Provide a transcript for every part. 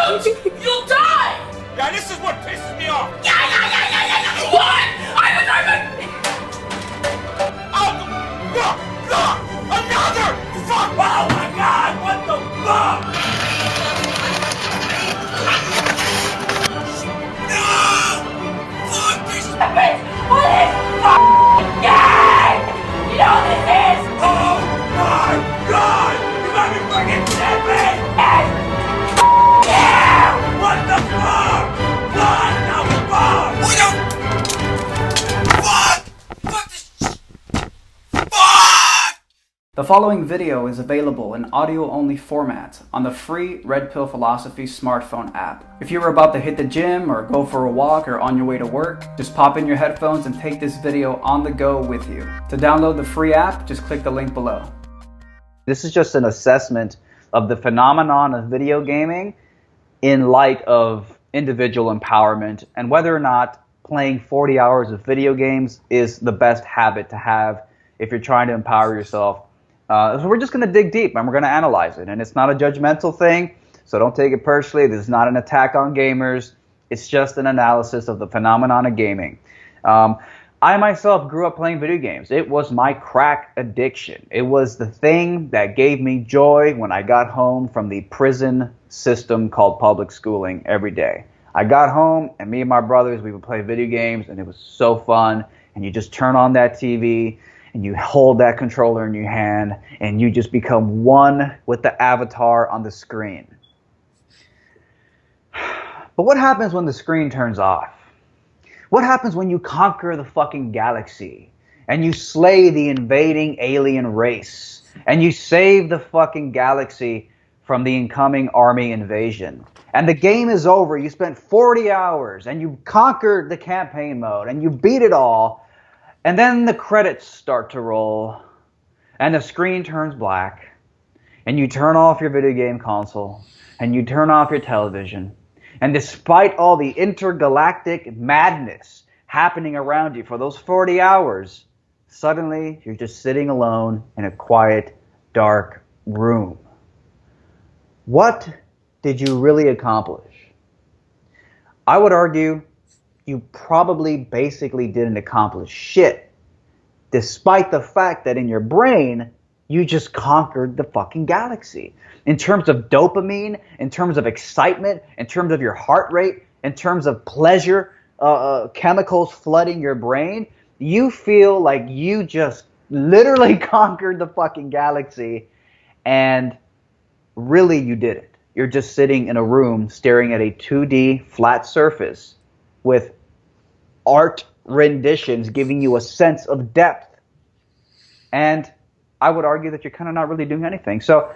don't, you'll die! Yeah, this is what pisses me off. Yeah. What? Another! Fuck! Oh my God! What the fuck? No! Fuck this! What is f***ing gang? You know what this is? Oh my God! You got me fucking dead, man! Yeah! What the fuck? What the fuck? What the fuck? Fuck this shit! Fuck! The following video is available in audio-only format on the free Red Pill Philosophy smartphone app. If you're about to hit the gym or go for a walk or on your way to work, just pop in your headphones and take this video on the go with you. To download the free app, just click the link below. This is just an assessment of the phenomenon of video gaming in light of individual empowerment and whether or not playing 40 hours of video games is the best habit to have if you're trying to empower yourself. So we're just going to dig deep and we're going to analyze it. And it's not a judgmental thing, so don't take it personally. This is not an attack on gamers. It's just an analysis of the phenomenon of gaming. I myself grew up playing video games. It was my crack addiction. It was the thing that gave me joy when I got home from the prison system called public schooling every day. I got home and me and my brothers, we would play video games and it was so fun. And you just turn on that TV and you hold that controller in your hand and you just become one with the avatar on the screen. But what happens when the screen turns off? What happens when you conquer the fucking galaxy and you slay the invading alien race and you save the fucking galaxy from the incoming army invasion? And the game is over. You spent 40 hours and you conquered the campaign mode and you beat it all. And then the credits start to roll and the screen turns black and you turn off your video game console and you turn off your television. And despite all the intergalactic madness happening around you for those 40 hours, suddenly you're just sitting alone in a quiet, dark room. What did you really accomplish? I would argue you probably basically didn't accomplish shit, despite the fact that in your brain, you just conquered the fucking galaxy. In terms of dopamine, in terms of excitement, in terms of your heart rate, in terms of pleasure, chemicals flooding your brain, you feel like you just literally conquered the fucking galaxy, and really you did it. You're just sitting in a room staring at a 2D flat surface with art renditions giving you a sense of depth. And I would argue that you're kind of not really doing anything. So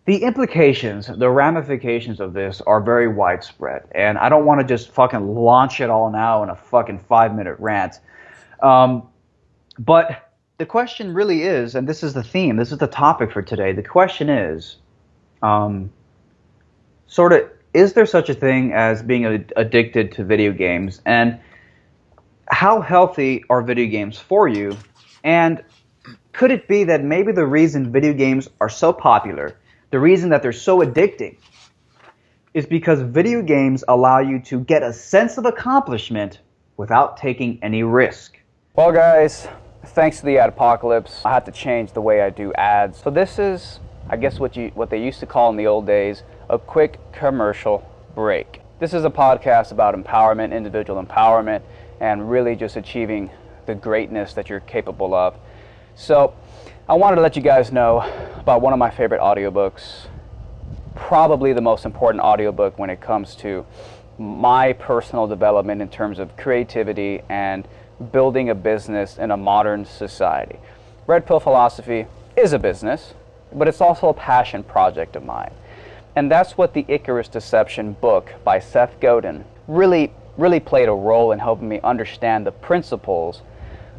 the implications, the ramifications of this are very widespread. And I don't want to just fucking launch it all now in a fucking 5-minute rant. But the question really is, and this is the theme, this is the topic for today. The question is, is there such a thing as being addicted to video games? And how healthy are video games for you? And could it be that maybe the reason video games are so popular, the reason that they're so addicting, is because video games allow you to get a sense of accomplishment without taking any risk? Well guys, thanks to the ad apocalypse, I had to change the way I do ads. So this is, I guess what they used to call in the old days, a quick commercial break. This is a podcast about empowerment, individual empowerment, and really just achieving the greatness that you're capable of. So I wanted to let you guys know about one of my favorite audiobooks, probably the most important audiobook when it comes to my personal development in terms of creativity and building a business in a modern society. Red Pill Philosophy is a business, but it's also a passion project of mine. And that's what the Icarus Deception book by Seth Godin really played a role in helping me understand the principles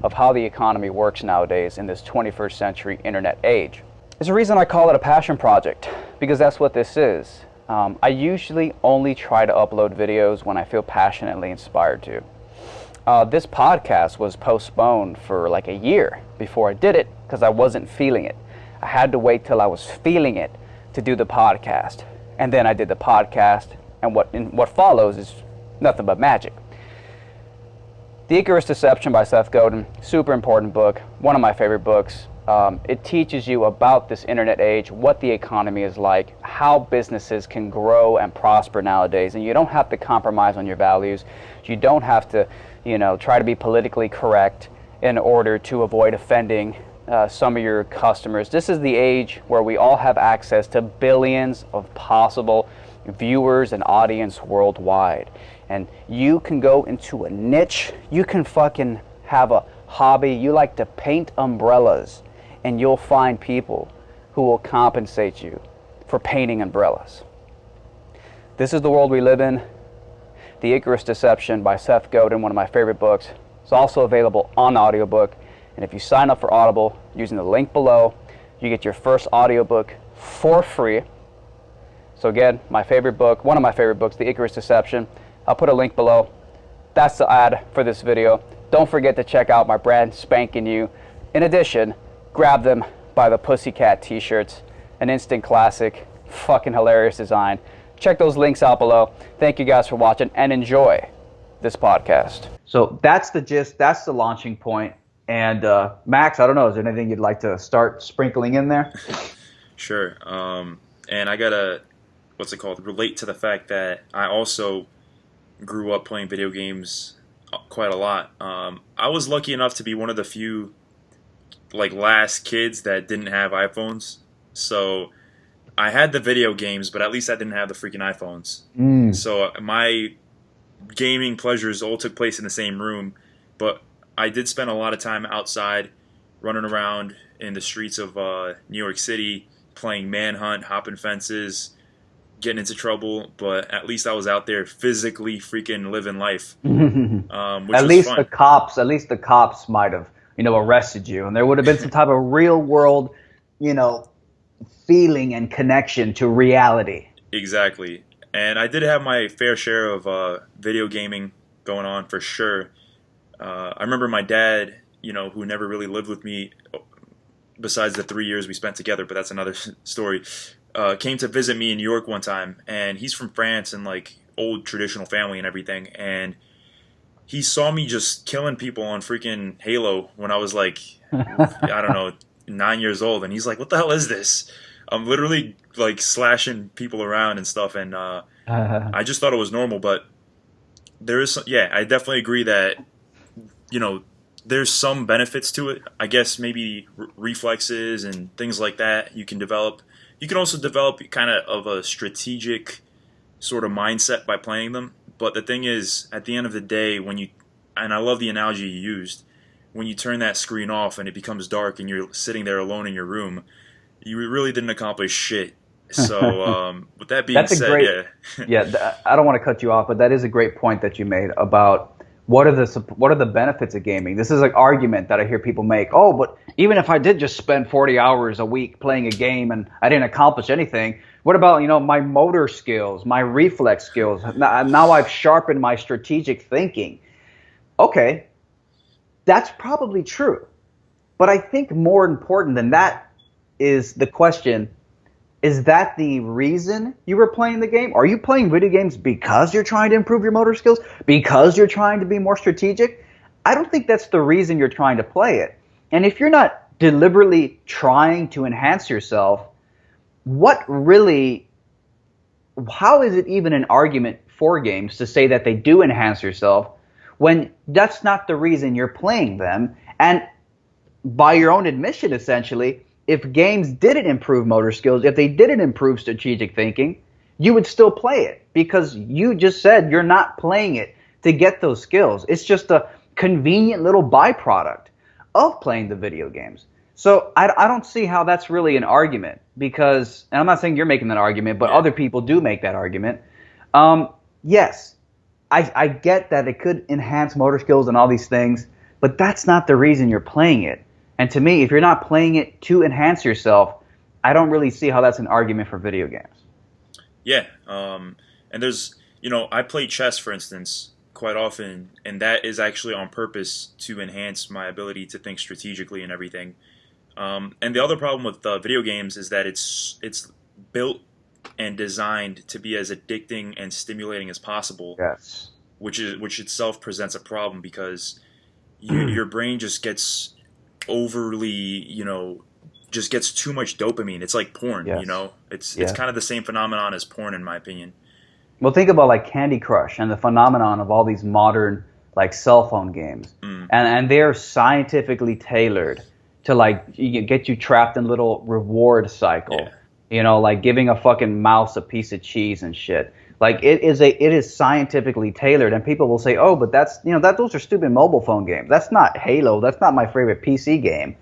of how the economy works nowadays in this 21st century internet age. There's a reason I call it a passion project, because that's what this is. I usually only try to upload videos when I feel passionately inspired to. This podcast was postponed for like a year before I did it because I wasn't feeling it. I had to wait till I was feeling it to do the podcast. And then I did the podcast, and what follows is nothing but magic. The Icarus Deception by Seth Godin, super important book, one of my favorite books. It teaches you about this internet age, what the economy is like, how businesses can grow and prosper nowadays, and you don't have to compromise on your values. You don't have to, try to be politically correct in order to avoid offending some of your customers. This is the age where we all have access to billions of possible viewers and audience worldwide. And you can go into a niche, you can fucking have a hobby, you like to paint umbrellas, and you'll find people who will compensate you for painting umbrellas. This is the world we live in. The Icarus Deception by Seth Godin, one of my favorite books. It's also available on audiobook. And if you sign up for Audible using the link below, you get your first audiobook for free. So again, my favorite book, one of my favorite books, The Icarus Deception. I'll put a link below. That's the ad for this video. Don't forget to check out my brand spanking new. In addition, grab them by the Pussycat t-shirts, an instant classic, fucking hilarious design. Check those links out below. Thank you guys for watching and enjoy this podcast. So that's the gist, that's the launching point. And Max, I don't know, is there anything you'd like to start sprinkling in there? Sure. And I gotta, relate to the fact that I also grew up playing video games quite a lot. I was lucky enough to be one of the few last kids that didn't have iPhones. So I had the video games, but at least I didn't have the freaking iPhones. So my gaming pleasures all took place in the same room, but I did spend a lot of time outside running around in the streets of New York City playing Manhunt, hopping fences, getting into trouble, but at least I was out there physically freaking living life. Which at was least fun. the cops might have, arrested you, and there would have been some type of real world, feeling and connection to reality. Exactly. And I did have my fair share of video gaming going on for sure. I remember my dad, who never really lived with me besides the 3 years we spent together, but that's another story, came to visit me in New York one time, and he's from France and old traditional family and everything, and he saw me just killing people on freaking Halo when I was I don't know, 9 years old, and he's like, what the hell is this? I'm literally slashing people around and stuff, and I just thought it was normal, but there is I definitely agree that there's some benefits to it. I guess maybe reflexes and things like that you can develop. You can also develop kind of a strategic sort of mindset by playing them. But the thing is, at the end of the day, and I love the analogy you used, when you turn that screen off and it becomes dark and you're sitting there alone in your room, you really didn't accomplish shit. So with that being said, I don't want to cut you off, but that is a great point that you made about what are the benefits of gaming. This is an argument that I hear people make. Oh, but even if I did just spend 40 hours a week playing a game and I didn't accomplish anything, what about my motor skills, my reflex skills? Now I've sharpened my strategic thinking. Okay, that's probably true. But I think more important than that is the question, is that the reason you were playing the game? Are you playing video games because you're trying to improve your motor skills? Because you're trying to be more strategic? I don't think that's the reason you're trying to play it. And if you're not deliberately trying to enhance yourself, how is it even an argument for games to say that they do enhance yourself when that's not the reason you're playing them? And by your own admission, essentially, if games didn't improve motor skills, if they didn't improve strategic thinking, you would still play it because you just said you're not playing it to get those skills. It's just a convenient little byproduct of playing the video games. So I don't see how that's really an argument because, and I'm not saying you're making that argument, but other people do make that argument. Yes, I get that it could enhance motor skills and all these things, but that's not the reason you're playing it. And to me, if you're not playing it to enhance yourself, I don't really see how that's an argument for video games. Yeah, and there's, I play chess, for instance, quite often, and that is actually on purpose to enhance my ability to think strategically and everything. And the other problem with video games is that it's built and designed to be as addicting and stimulating as possible. Yes. Which itself presents a problem because your brain just gets overly, just gets too much dopamine. It's like porn, Yes. It's kind of the same phenomenon as porn, in my opinion. Well, think about like Candy Crush and the phenomenon of all these modern like cell phone games, and they're scientifically tailored to like get you trapped in a little reward cycle. Yeah. Like giving a fucking mouse a piece of cheese and shit. Like it is scientifically tailored, and people will say, "Oh, but those are stupid mobile phone games. That's not Halo. That's not my favorite PC game."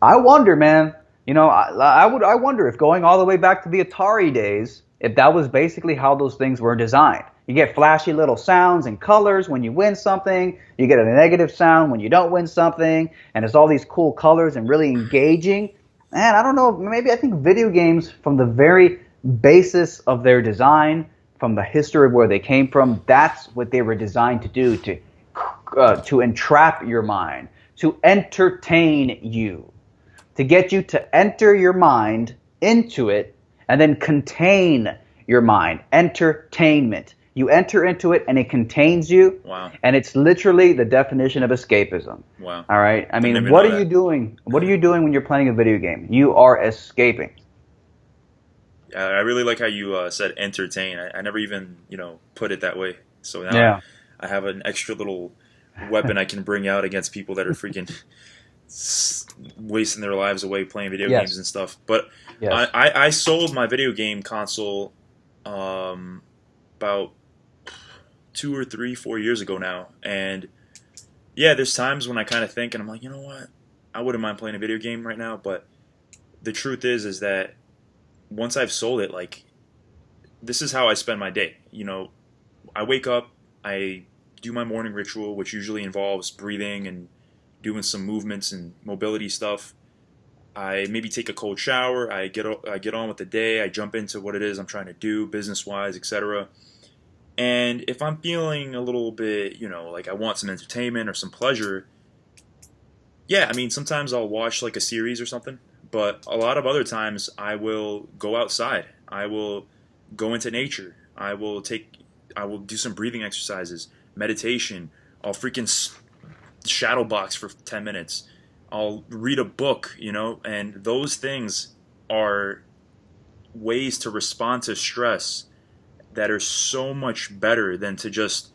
I wonder, man. I wonder if going all the way back to the Atari days, if that was basically how those things were designed. You get flashy little sounds and colors when you win something. You get a negative sound when you don't win something, and it's all these cool colors and really engaging. And I don't know, maybe I think video games, from the very basis of their design, from the history of where they came from, that's what they were designed to do, to entrap your mind, to entertain you, to get you to enter your mind into it and then contain your mind. Entertainment. You enter into it and it contains you. Wow. And it's literally the definition of escapism. Wow. All right? I mean, what are you doing? What are you doing when you're playing a video game? You are escaping. I really like how you said entertain. I never even, put it that way. So now I have an extra little weapon I can bring out against people that are freaking wasting their lives away playing video games and stuff. But I sold my video game console about 2 or 3, 4 years ago now. And there's times when I kind of think, and I'm like, you know what? I wouldn't mind playing a video game right now. But the truth is that once I've sold it, like, this is how I spend my day. I wake up, I do my morning ritual, which usually involves breathing and doing some movements and mobility stuff. I maybe take a cold shower. I get on with the day. I jump into what it is I'm trying to do, business-wise, etc. And if I'm feeling a little bit, like I want some entertainment or some pleasure, sometimes I'll watch like a series or something. But a lot of other times I will go outside. I will go into nature. I will do some breathing exercises, meditation. I'll freaking shadow box for 10 minutes. I'll read a book, and those things are ways to respond to stress that are so much better than to just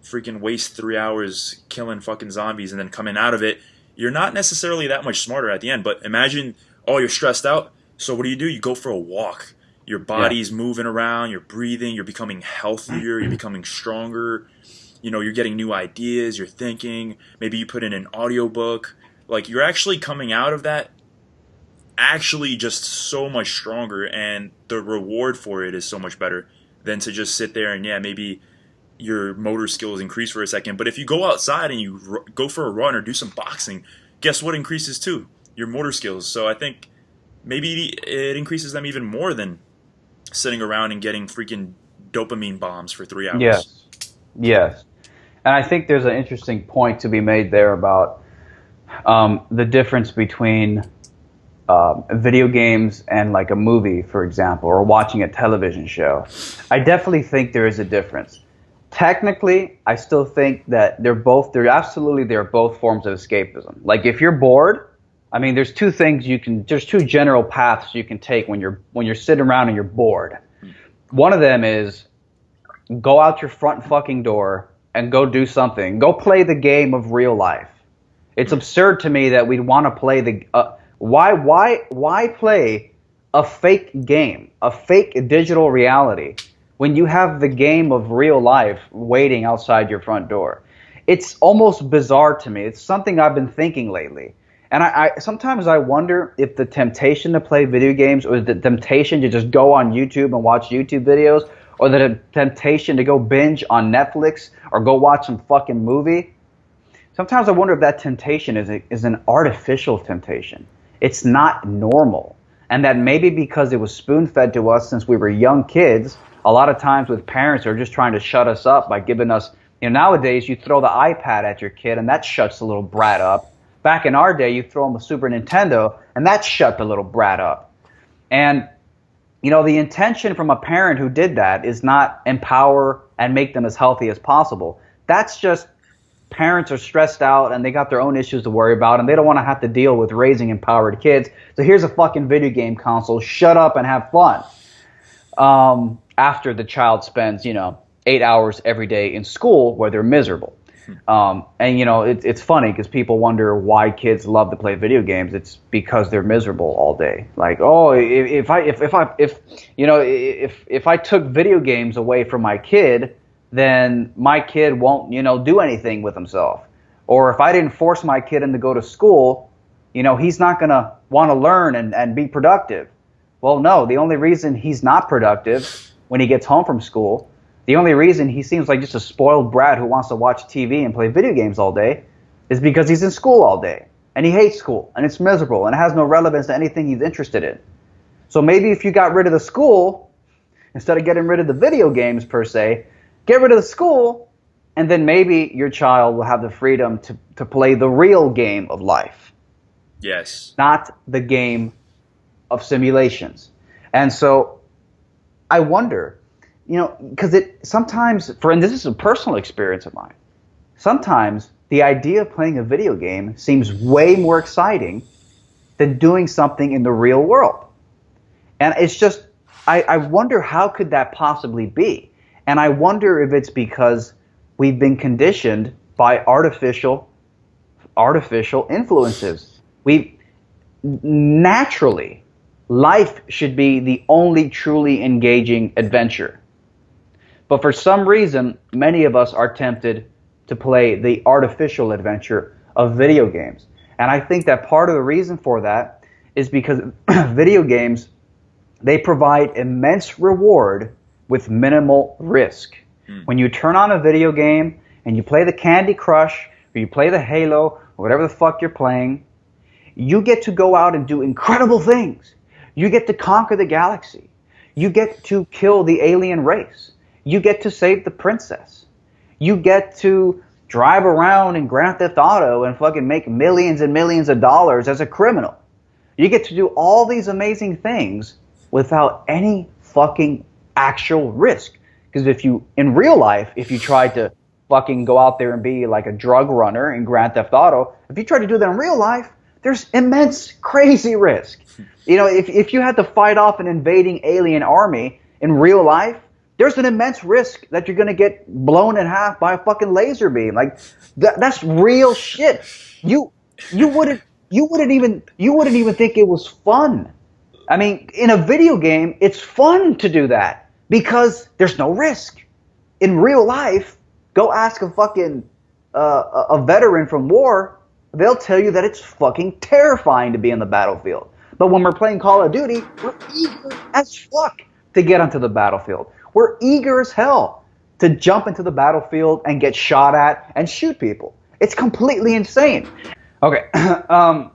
freaking waste 3 hours killing fucking zombies and then coming out of it. You're not necessarily that much smarter at the end, but imagine, you're stressed out, so what do? You go for a walk. Your body's moving around, you're breathing, you're becoming healthier, you're becoming stronger, you're getting new ideas, you're thinking, maybe you put in an audiobook. Like, you're actually coming out of that actually just so much stronger, and the reward for it is so much better than to just sit there and maybe your motor skills increase for a second. But if you go outside and you go for a run or do some boxing, guess what increases too? Your motor skills. So I think maybe it increases them even more than sitting around and getting freaking dopamine bombs for 3 hours. Yes. And I think there's an interesting point to be made there about the difference between video games and like a movie, for example, or watching a television show. I definitely think there is a difference. Technically, I still think that they're both forms of escapism. Like, if you're bored, there's two general paths you can take when you're sitting around and you're bored. One of them is go out your front fucking door and go do something. Go play the game of real life. It's absurd to me that we'd want to play why play a fake game, a fake digital reality, when you have the game of real life waiting outside your front door? It's almost bizarre to me. It's something I've been thinking lately. And I sometimes I wonder if the temptation to play video games, or the temptation to just go on YouTube and watch YouTube videos, or the temptation to go binge on Netflix or go watch some fucking movie. Sometimes I wonder if that temptation is an artificial temptation. It's not normal. And that maybe because it was spoon-fed to us since we were young kids, a lot of times with parents who are just trying to shut us up by giving us, nowadays you throw the iPad at your kid and that shuts the little brat up. Back in our day, you throw them a Super Nintendo and that shut the little brat up. And, You know, the intention from a parent who did that is not empower and make them as healthy as possible. That's just parents are stressed out and they got their own issues to worry about and they don't want to have to deal with raising empowered kids. So here's a fucking video game console. Shut up and have fun. After the child spends, 8 hours every day in school where they're miserable. And it's funny because people wonder why kids love to play video games. It's because they're miserable all day. Like, oh, if I took video games away from my kid, then my kid won't, do anything with himself. Or if I didn't force my kid in to go to school, he's not gonna want to learn and be productive. Well, no, the only reason he's not productive when he gets home from school, the only reason he seems like just a spoiled brat who wants to watch TV and play video games all day is because he's in school all day. And he hates school, and it's miserable, and it has no relevance to anything he's interested in. So maybe if you got rid of the school, instead of getting rid of the video games per se, get rid of the school, and then maybe your child will have the freedom to play the real game of life. Yes. Not the game of simulations. And so I wonder, because sometimes, and this is a personal experience of mine, sometimes the idea of playing a video game seems way more exciting than doing something in the real world. And it's just, I wonder how could that possibly be? And I wonder if it's because we've been conditioned by artificial influences. Naturally, life should be the only truly engaging adventure. But for some reason, many of us are tempted to play the artificial adventure of video games. And I think that part of the reason for that is because video games, they provide immense reward with minimal risk. When you turn on a video game and you play the Candy Crush or you play the Halo or whatever the fuck you're playing, you get to go out and do incredible things. You get to conquer the galaxy. You get to kill the alien race. You get to save the princess. You get to drive around in Grand Theft Auto and fucking make millions and millions of dollars as a criminal. You get to do all these amazing things without any fucking actual risk. Because in real life, if you tried to fucking go out there and be like a drug runner in Grand Theft Auto, if you try to do that in real life, there's immense crazy risk. If you had to fight off an invading alien army in real life, there's an immense risk that you're going to get blown in half by a fucking laser beam. Like that's real shit. You wouldn't even think it was fun. I mean, in a video game, it's fun to do that because there's no risk. In real life, go ask a fucking a veteran from war. They'll tell you that it's fucking terrifying to be in the battlefield. But when we're playing Call of Duty, we're eager as fuck to get onto the battlefield. We're eager as hell to jump into the battlefield and get shot at and shoot people. It's completely insane. Okay, but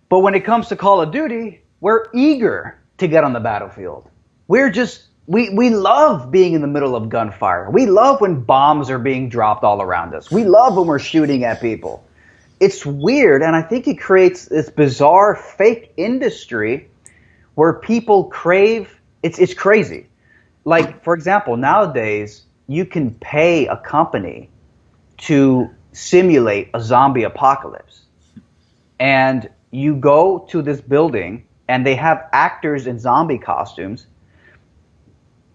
when it comes to Call of Duty, we're eager to get on the battlefield. We love being in the middle of gunfire. We love when bombs are being dropped all around us. We love when we're shooting at people. It's weird, and I think it creates this bizarre fake industry where people crave, it's crazy. Like, for example, nowadays, you can pay a company to simulate a zombie apocalypse. And you go to this building, and they have actors in zombie costumes.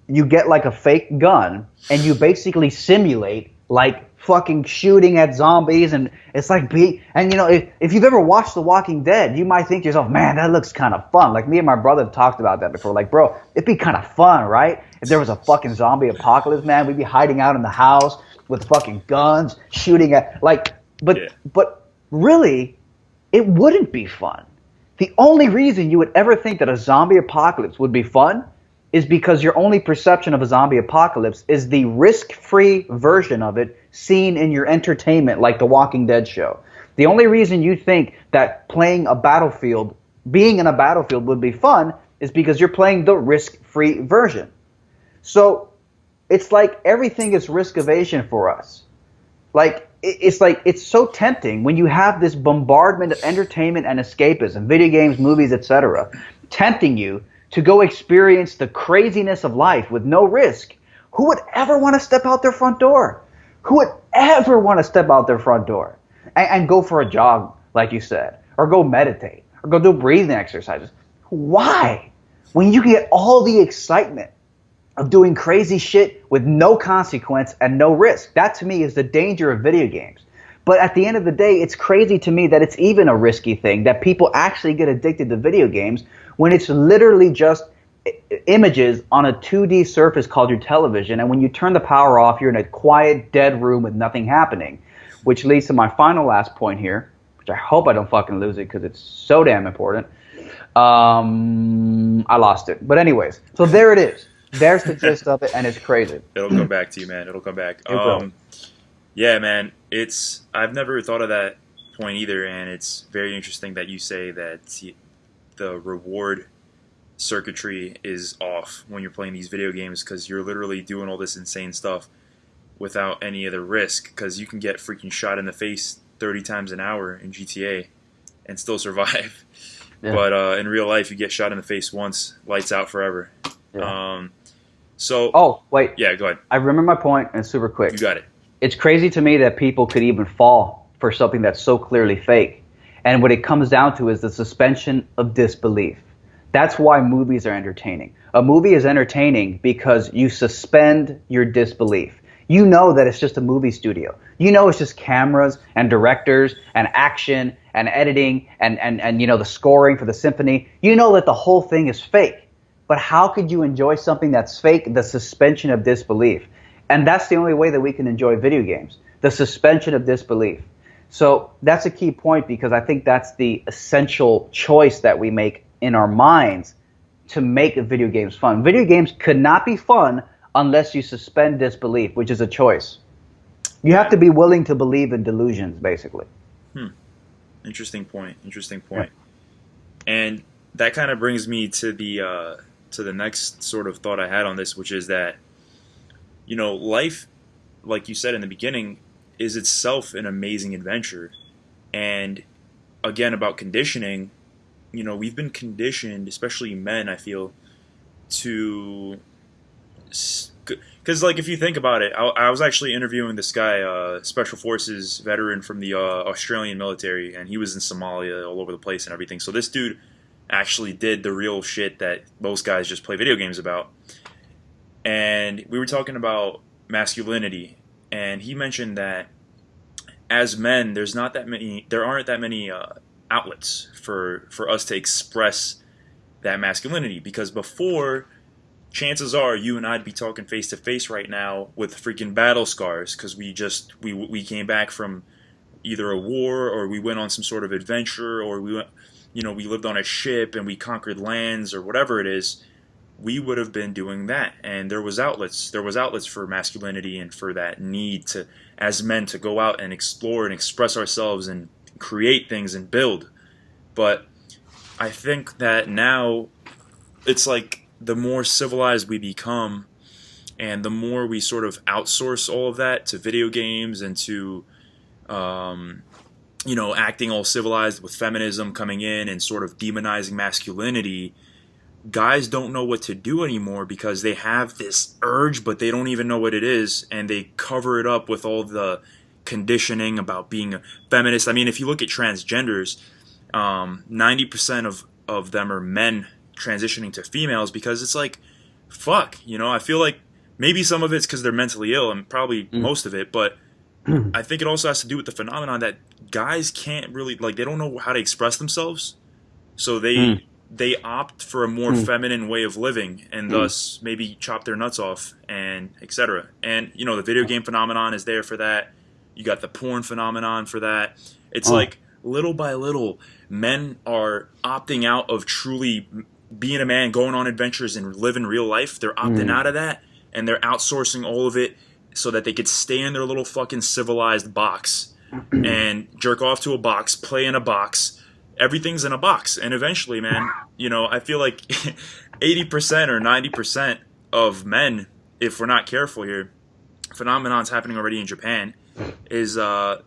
You get like a fake gun, and you basically simulate like fucking shooting at zombies, and it's like if you've ever watched The Walking Dead, you might think to yourself, man, that looks kind of fun. Like me and my brother have talked about that before. Like, bro, it'd be kind of fun, right? If there was a fucking zombie apocalypse, man, we'd be hiding out in the house with fucking guns, shooting at but really, it wouldn't be fun. The only reason you would ever think that a zombie apocalypse would be fun is because your only perception of a zombie apocalypse is the risk-free version of it seen in your entertainment, like The Walking Dead show. The only reason you think that being in a battlefield would be fun is because you're playing the risk-free version. So it's like everything is risk evasion for us. It's so tempting when you have this bombardment of entertainment and escapism, video games, movies, etc., tempting you to go experience the craziness of life with no risk, who would ever want to step out their front door? Who would ever want to step out their front door and go for a jog, like you said, or go meditate, or go do breathing exercises? Why? When you get all the excitement of doing crazy shit with no consequence and no risk. That to me is the danger of video games. But at the end of the day, it's crazy to me that it's even a risky thing, that people actually get addicted to video games when it's literally just images on a 2D surface called your television. And when you turn the power off, you're in a quiet, dead room with nothing happening. Which leads to my final last point here, which I hope I don't fucking lose it because it's so damn important. I lost it. But anyways, so there it is. There's the gist of it, and it's crazy. It'll come back to you, man. It'll come back. It will. Yeah, man. I've never thought of that point either, and it's very interesting that you say that the reward circuitry is off when you're playing these video games, because you're literally doing all this insane stuff without any other risk, because you can get freaking shot in the face 30 times an hour in GTA and still survive. Yeah. But in real life, you get shot in the face once, lights out forever. Yeah. Oh, wait. Yeah, go ahead. I remember my point, and it's super quick. You got it. It's crazy to me that people could even fall for something that's so clearly fake. And what it comes down to is the suspension of disbelief. That's why movies are entertaining. A movie is entertaining because you suspend your disbelief. You know that it's just a movie studio. You know it's just cameras and directors and action and editing and you know the scoring for the symphony. You know that the whole thing is fake. But how could you enjoy something that's fake? The suspension of disbelief. And that's the only way that we can enjoy video games. The suspension of disbelief. So that's a key point, because I think that's the essential choice that we make in our minds to make video games fun. Video games could not be fun unless you suspend disbelief, which is a choice. You have to be willing to believe in delusions, basically. Interesting point. Yeah. And that kind of brings me to the next sort of thought I had on this, which is that, you know, life, like you said in the beginning, is itself an amazing adventure. And again, about conditioning, you know, we've been conditioned, especially men, I feel, to... Because, like, if you think about it, I was actually interviewing this guy, Special Forces veteran from the Australian military, and he was in Somalia, all over the place and everything. So this dude actually did the real shit that most guys just play video games about. And we were talking about masculinity, and he mentioned that as men, there aren't that many outlets for us to express that masculinity, because before, chances are you and I'd be talking face to face right now with freaking battle scars, because we came back from either a war, or we went on some sort of adventure, or we lived on a ship and we conquered lands, or whatever it is. We would have been doing that, and there was outlets for masculinity and for that need to, as men, to go out and explore and express ourselves and create things and build. But I think that now it's like the more civilized we become, and the more we sort of outsource all of that to video games and to acting all civilized with feminism coming in and sort of demonizing masculinity, guys don't know what to do anymore, because they have this urge, but they don't even know what it is, and they cover it up with all the conditioning about being a feminist. I mean, if you look at transgenders, 90% of them are men transitioning to females, because it's like, fuck, I feel like maybe some of it's because they're mentally ill, and probably most of it, but I think it also has to do with the phenomenon that guys can't really, like, they don't know how to express themselves, so they opt for a more feminine way of living, and thus maybe chop their nuts off, and etc. And the video game phenomenon is there for that. You got the porn phenomenon for that. It's like little by little, men are opting out of truly being a man, going on adventures and living real life. They're opting out of that, and they're outsourcing all of it so that they could stay in their little fucking civilized box and jerk off to a box, play in a box. Everything's in a box, and eventually, man, I feel like 80% or 90% of men, if we're not careful here, phenomenon's happening already in Japan, is that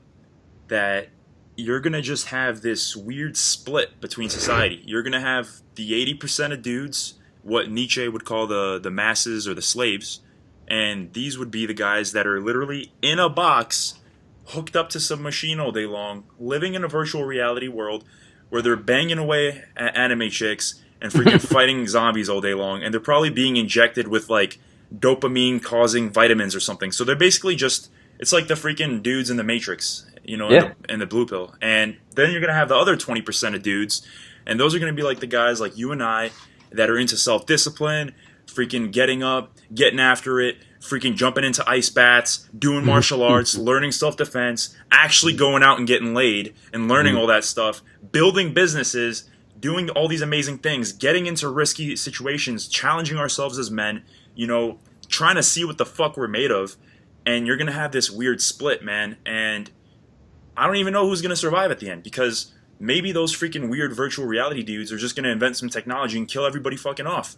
you're going to just have this weird split between society. You're going to have the 80% of dudes what Nietzsche would call the masses or the slaves. And these would be the guys that are literally in a box, hooked up to some machine all day long, living in a virtual reality world where they're banging away at anime chicks and freaking fighting zombies all day long. And they're probably being injected with like dopamine causing vitamins or something. So they're basically just, it's like the freaking dudes in the Matrix, you know, in the blue pill. And then you're going to have the other 20% of dudes, and those are going to be like the guys like you and I that are into self-discipline, freaking getting up, getting after it, freaking jumping into ice baths, doing martial arts, learning self-defense, actually going out and getting laid and learning all that stuff, building businesses, doing all these amazing things, getting into risky situations, challenging ourselves as men, you know, trying to see what the fuck we're made of. And you're going to have this weird split, man. And I don't even know who's going to survive at the end, because maybe those freaking weird virtual reality dudes are just going to invent some technology and kill everybody fucking off.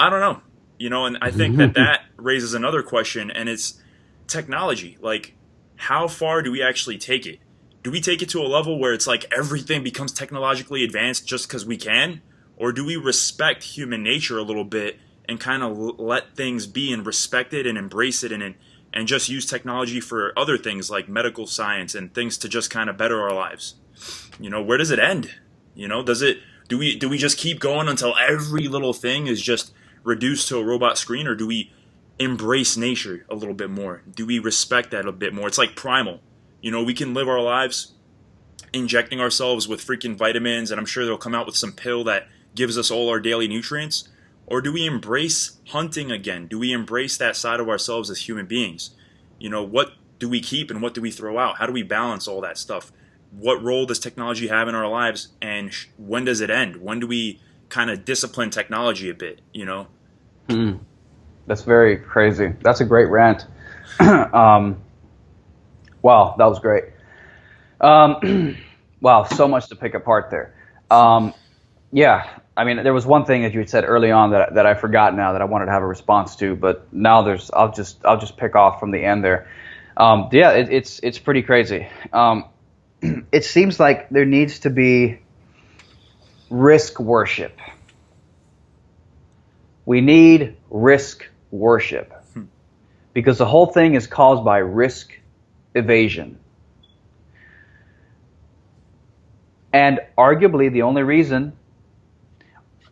I don't know. You know, and I think that raises another question, and it's technology. Like, how far do we actually take it? Do we take it to a level where it's like everything becomes technologically advanced just because we can? Or do we respect human nature a little bit and kind of let things be and respect it and embrace it and just use technology for other things like medical science and things to just kind of better our lives? You know, where does it end? You know, do we just keep going until every little thing is just reduced to a robot screen, or do we embrace nature a little bit more? Do we respect that a bit more? It's like primal. You know, we can live our lives injecting ourselves with freaking vitamins, and I'm sure they'll come out with some pill that gives us all our daily nutrients. Or do we embrace hunting again? Do we embrace that side of ourselves as human beings? You know, what do we keep and what do we throw out? How do we balance all that stuff? What role does technology have in our lives, and when does it end? When do we kind of discipline technology a bit, you know? That's very crazy. That's a great rant. Wow, that was great. Wow, so much to pick apart there. Yeah, I mean, there was one thing that you had said early on that I forgot now that I wanted to have a response to, but now I'll just pick off from the end there. Yeah, it's pretty crazy. It seems like there needs to be risk worship. We need risk worship because the whole thing is caused by risk evasion. And arguably the only reason,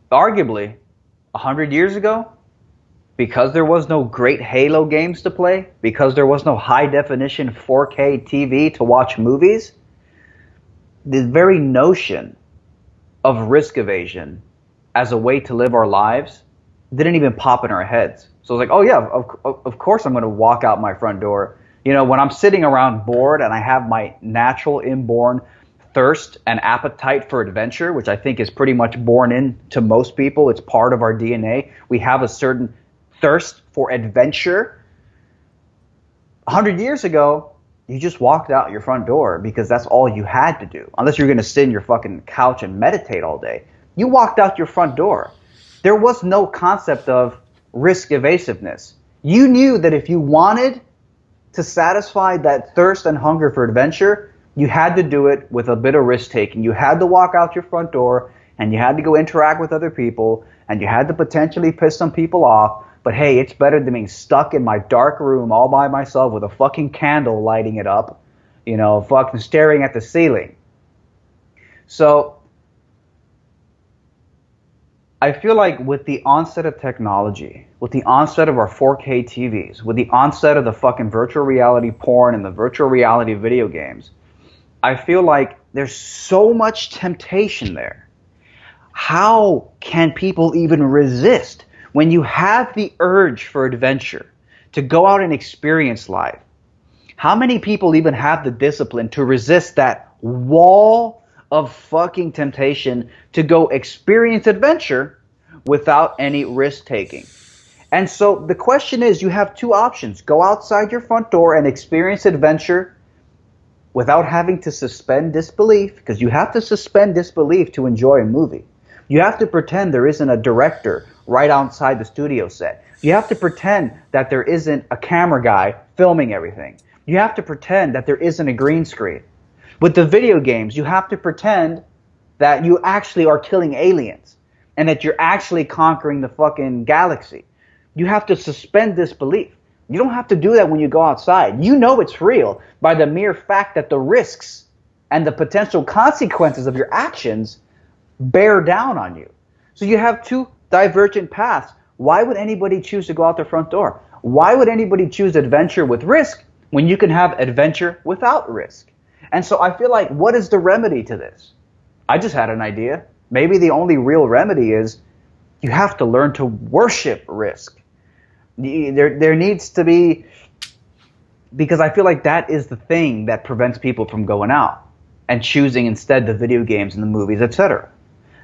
100 years ago, because there was no great Halo games to play, because there was no high definition 4K TV to watch movies, the very notion of risk evasion as a way to live our lives didn't even pop in our heads. So it's like, oh yeah, of course I'm going to walk out my front door. You know, when I'm sitting around bored and I have my natural inborn thirst and appetite for adventure, which I think is pretty much born into most people. It's part of our DNA. We have a certain thirst for adventure. 100 years ago, you just walked out your front door because that's all you had to do. Unless you're going to sit in your fucking couch and meditate all day. You walked out your front door. There was no concept of risk evasiveness. You knew that if you wanted to satisfy that thirst and hunger for adventure, you had to do it with a bit of risk taking. You had to walk out your front door, and you had to go interact with other people, and you had to potentially piss some people off. But hey, it's better than being stuck in my dark room all by myself with a fucking candle lighting it up, you know, fucking staring at the ceiling. So I feel like with the onset of technology, with the onset of our 4K TVs, with the onset of the fucking virtual reality porn and the virtual reality video games, I feel like there's so much temptation there. How can people even resist when you have the urge for adventure to go out and experience life? How many people even have the discipline to resist that wall of fucking temptation to go experience adventure without any risk taking? And so the question is, you have two options. Go outside your front door and experience adventure without having to suspend disbelief, because you have to suspend disbelief to enjoy a movie. You have to pretend there isn't a director right outside the studio set. You have to pretend that there isn't a camera guy filming everything. You have to pretend that there isn't a green screen. With the video games, you have to pretend that you actually are killing aliens. and that you're actually conquering the fucking galaxy. You have to suspend disbelief. You don't have to do that when you go outside. You know it's real by the mere fact that the risks and the potential consequences of your actions bear down on you. So you have two divergent paths. Why would anybody choose to go out their front door? Why would anybody choose adventure with risk when you can have adventure without risk? And so I feel like, what is the remedy to this? I just had an idea. Maybe the only real remedy is you have to learn to worship risk. There needs to be, because I feel like that is the thing that prevents people from going out and choosing instead the video games and the movies, etc.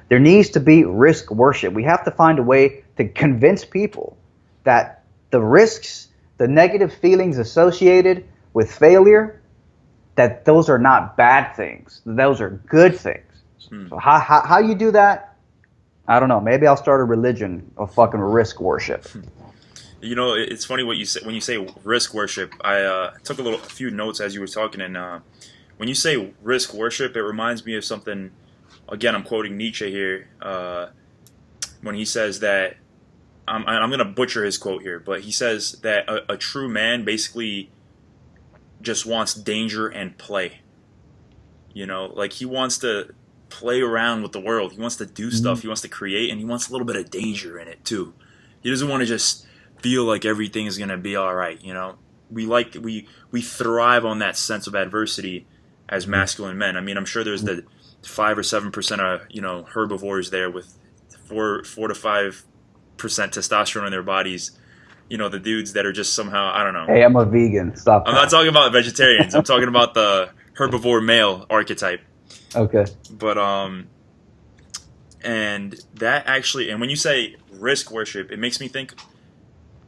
There needs to be risk worship. We have to find a way to convince people that the risks, the negative feelings associated with failure, that those are not bad things. Those are good things. So how you do that, I don't know. Maybe I'll start a religion of fucking risk worship. You know, it's funny what you say when you say risk worship. I took a few notes as you were talking, and when you say risk worship, it reminds me of something. Again, I'm quoting Nietzsche here when he says that I'm going to butcher his quote here, but he says that a true man basically just wants danger and play. You know, like he wants to play around with the world. He wants to do stuff. He wants to create, and he wants a little bit of danger in it too. He doesn't want to just feel like everything is gonna be all right. You know, we thrive on that sense of adversity as masculine men. I mean, I'm sure there's the 5 or 7% of herbivores there with 4 to 5% testosterone in their bodies. You know, the dudes that are just somehow, I don't know. Hey, I'm a vegan. Stop. I'm not talking about vegetarians. I'm talking about the herbivore male archetype. Okay. But and that actually, and when you say risk worship, it makes me think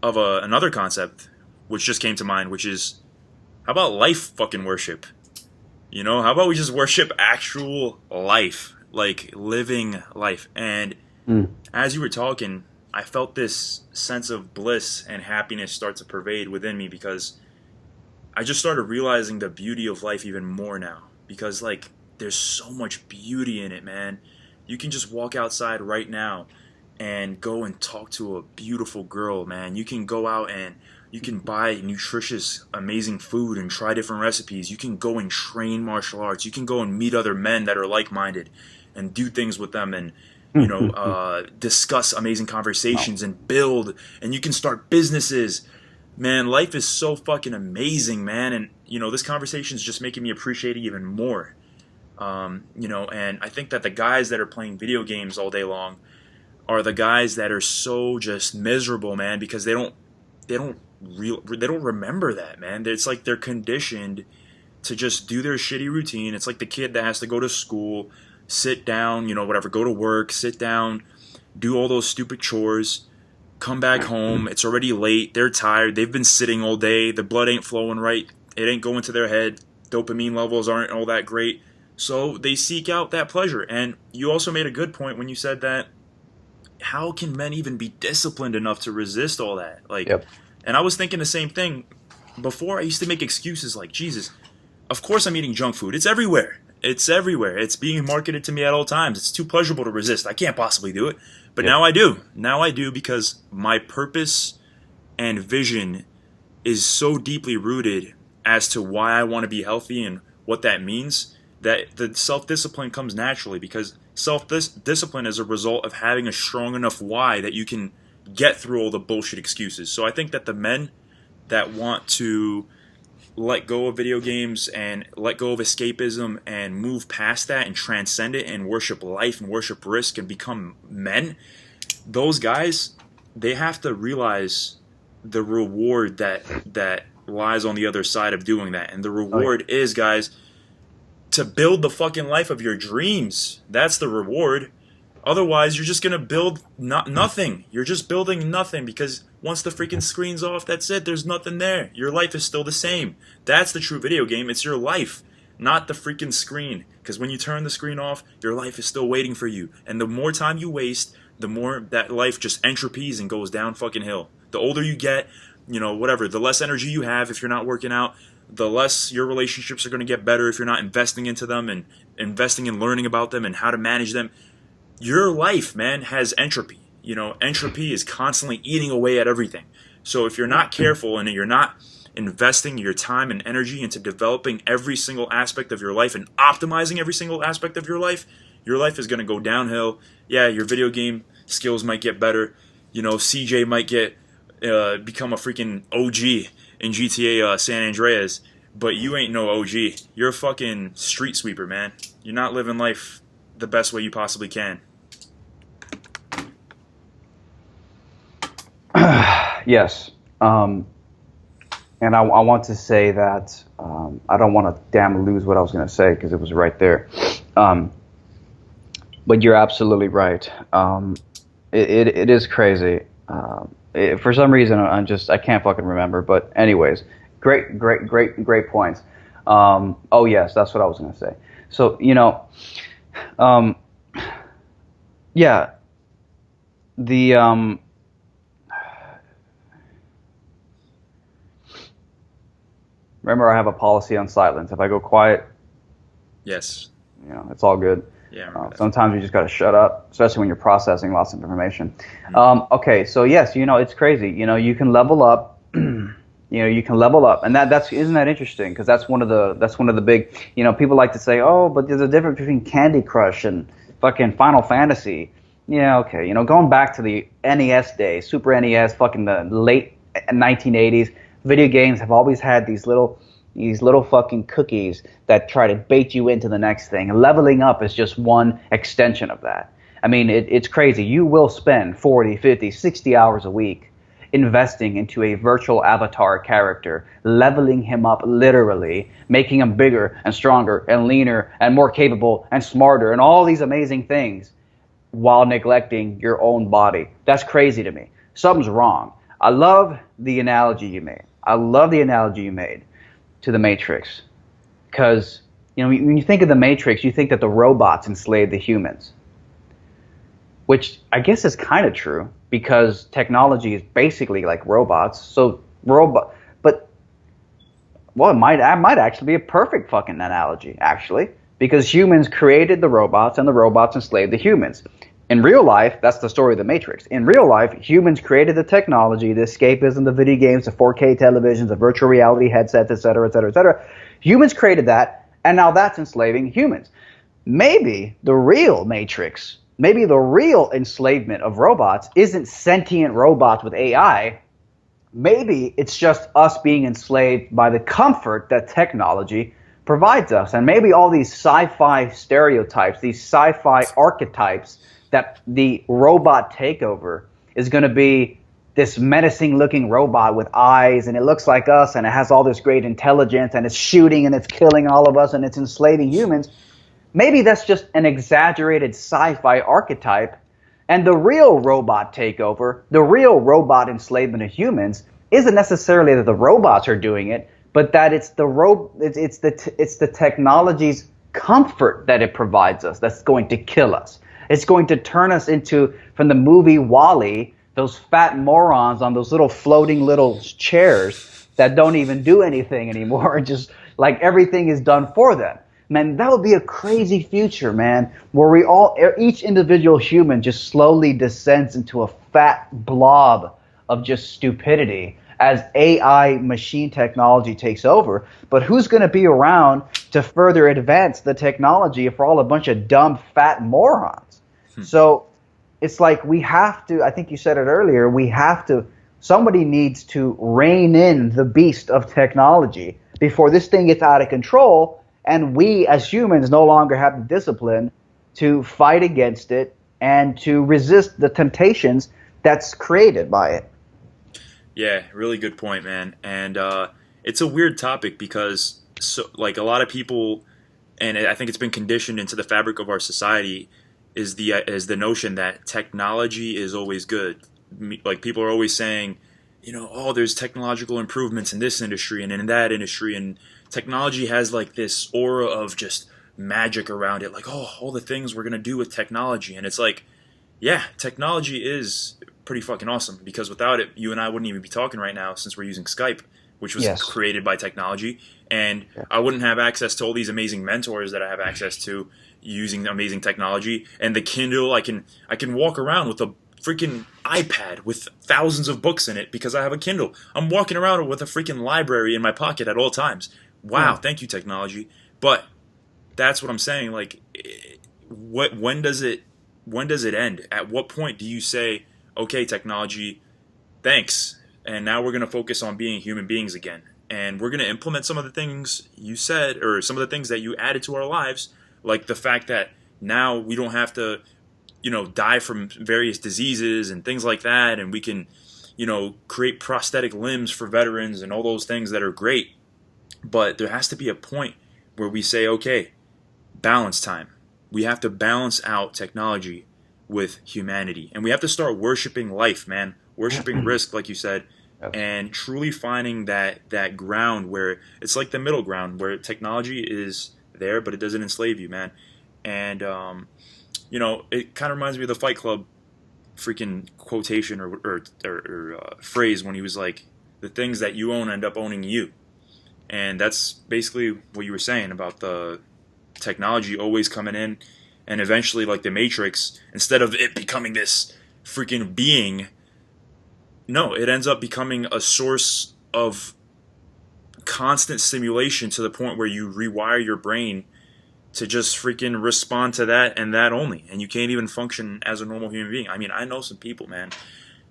of another concept which just came to mind, which is, how about life fucking worship? You know, how about we just worship actual life, like living life? And as you were talking, I felt this sense of bliss and happiness start to pervade within me, because I just started realizing the beauty of life even more now. Because, like, there's so much beauty in it, man. You can just walk outside right now and go and talk to a beautiful girl, man. You can go out and you can buy nutritious, amazing food and try different recipes. You can go and train martial arts. You can go and meet other men that are like-minded and do things with them, and discuss amazing conversations and build, and you can start businesses. Man, life is so fucking amazing, man. And, this conversation is just making me appreciate it even more. And I think that the guys that are playing video games all day long are the guys that are so just miserable, man, because they don't remember that, man. It's like they're conditioned to just do their shitty routine. It's like the kid that has to go to school, sit down, whatever, go to work, sit down, do all those stupid chores, come back home, it's already late, they're tired, they've been sitting all day, the blood ain't flowing right, it ain't going to their head, dopamine levels aren't all that great, so they seek out that pleasure. And you also made a good point when you said that, how can men even be disciplined enough to resist all that? Yep. And I was thinking the same thing. Before, I used to make excuses like, Jesus, of course I'm eating junk food. It's everywhere. It's everywhere. It's being marketed to me at all times. It's too pleasurable to resist. I can't possibly do it. But now I do. Now I do, because my purpose and vision is so deeply rooted as to why I want to be healthy and what that means, that the self-discipline comes naturally, because self-discipline is a result of having a strong enough why that you can get through all the bullshit excuses. So I think that the men that want to let go of video games and let go of escapism and move past that and transcend it and worship life and worship risk and become men, those guys, they have to realize the reward that lies on the other side of doing that. And the reward is, guys, to build the fucking life of your dreams. That's the reward. Otherwise, you're just going to build nothing. You're just building nothing, because once the freaking screen's off, that's it. There's nothing there. Your life is still the same. That's the true video game. It's your life, not the freaking screen. Because when you turn the screen off, your life is still waiting for you. And the more time you waste, the more that life just entropies and goes down fucking hill. The older you get, whatever, the less energy you have if you're not working out, the less your relationships are going to get better if you're not investing into them and investing in learning about them and how to manage them. your life, man, has entropy. You know, entropy is constantly eating away at everything. So if you're not careful and you're not investing your time and energy into developing every single aspect of your life and optimizing every single aspect of your life is going to go downhill. Yeah, your video game skills might get better. You know, CJ might become a freaking OG in GTA San Andreas, but you ain't no OG. You're a fucking street sweeper, man. You're not living life the best way you possibly can. Yes. And I want to say that I don't want to damn lose what I was going to say because it was right there. But you're absolutely right. It is crazy. For some reason, I can't fucking remember. But anyways, great points. Oh yes, that's what I was going to say. So, you know, yeah, the remember, I have a policy on silence. If I go quiet, yes, you know, it's all good. Yeah. Sometimes you just got to shut up, especially when you're processing lots of information. Okay, so yes, you know, it's crazy. You know, you can level up. And isn't that interesting? Because that's one of the big. You know, people like to say, oh, but there's a difference between Candy Crush and fucking Final Fantasy. Yeah, okay. You know, going back to the NES days, Super NES, fucking the late 1980s. Video games have always had these little fucking cookies that try to bait you into the next thing. And leveling up is just one extension of that. I mean, it's crazy. You will spend 40, 50, 60 hours a week investing into a virtual avatar character, leveling him up literally, making him bigger and stronger and leaner and more capable and smarter and all these amazing things while neglecting your own body. That's crazy to me. Something's wrong. I love the analogy you made. To the Matrix, because you know when you think of the Matrix, you think that the robots enslaved the humans, which I guess is kind of true because technology is basically like robots. So but well, it might actually be a perfect fucking analogy actually, because humans created the robots and the robots enslaved the humans. In real life, that's the story of the Matrix. In real life, humans created the technology, the escapism, the video games, the 4K televisions, the virtual reality headsets, et cetera, et cetera, et cetera. Humans created that, and now that's enslaving humans. Maybe the real Matrix, maybe the real enslavement of robots isn't sentient robots with AI. Maybe it's just us being enslaved by the comfort that technology provides us. And maybe all these sci-fi stereotypes, these sci-fi archetypes that the robot takeover is going to be this menacing looking robot with eyes and it looks like us and it has all this great intelligence and it's shooting and it's killing all of us and it's enslaving humans. Maybe that's just an exaggerated sci-fi archetype, and the real robot takeover, the real robot enslavement of humans isn't necessarily that the robots are doing it, but that it's the technology's comfort that it provides us that's going to kill us. It's going to turn us into, from the movie WALL-E, those fat morons on those little floating little chairs that don't even do anything anymore. Just like everything is done for them. Man, that would be a crazy future, man, where each individual human just slowly descends into a fat blob of just stupidity as AI machine technology takes over. But who's going to be around to further advance the technology if we're all a bunch of dumb, fat morons? So it's like we have to, I think you said it earlier, somebody needs to rein in the beast of technology before this thing gets out of control and we as humans no longer have the discipline to fight against it and to resist the temptations that's created by it. Yeah, really good point, man. And it's a weird topic because like a lot of people, and I think it's been conditioned into the fabric of our society, is the notion that technology is always good. Like people are always saying, you know, oh, there's technological improvements in this industry and in that industry, and technology has like this aura of just magic around it, like, oh, all the things we're gonna do with technology. And it's like, yeah, technology is pretty fucking awesome, because without it, you and I wouldn't even be talking right now, since we're using Skype, which was created by technology. And I wouldn't have access to all these amazing mentors that I have access to. using amazing technology. And the Kindle, I can walk around with a freaking iPad with thousands of books in it because I have a Kindle. I'm walking around with a freaking library in my pocket at all times. Wow, thank you, technology. But that's what I'm saying. Like, when does it end? At what point do you say, okay, technology, thanks, and now we're going to focus on being human beings again, and we're going to implement some of the things you said, or some of the things that you added to our lives, like the fact that now we don't have to, die from various diseases and things like that, and we can, create prosthetic limbs for veterans and all those things that are great. But there has to be a point where we say, okay, balance time. We have to balance out technology with humanity. And we have to start worshiping life, man. Worshiping risk, like you said, and truly finding that ground where it's like the middle ground where technology is there, but it doesn't enslave you, man. And, it kind of reminds me of the Fight Club freaking quotation or phrase when he was like, the things that you own end up owning you. And that's basically what you were saying about the technology always coming in, and eventually, like the Matrix, instead of it becoming this freaking being, no, it ends up becoming a source of constant stimulation to the point where you rewire your brain to just freaking respond to that and that only, and you can't even function as a normal human being. I mean, I know some people, man,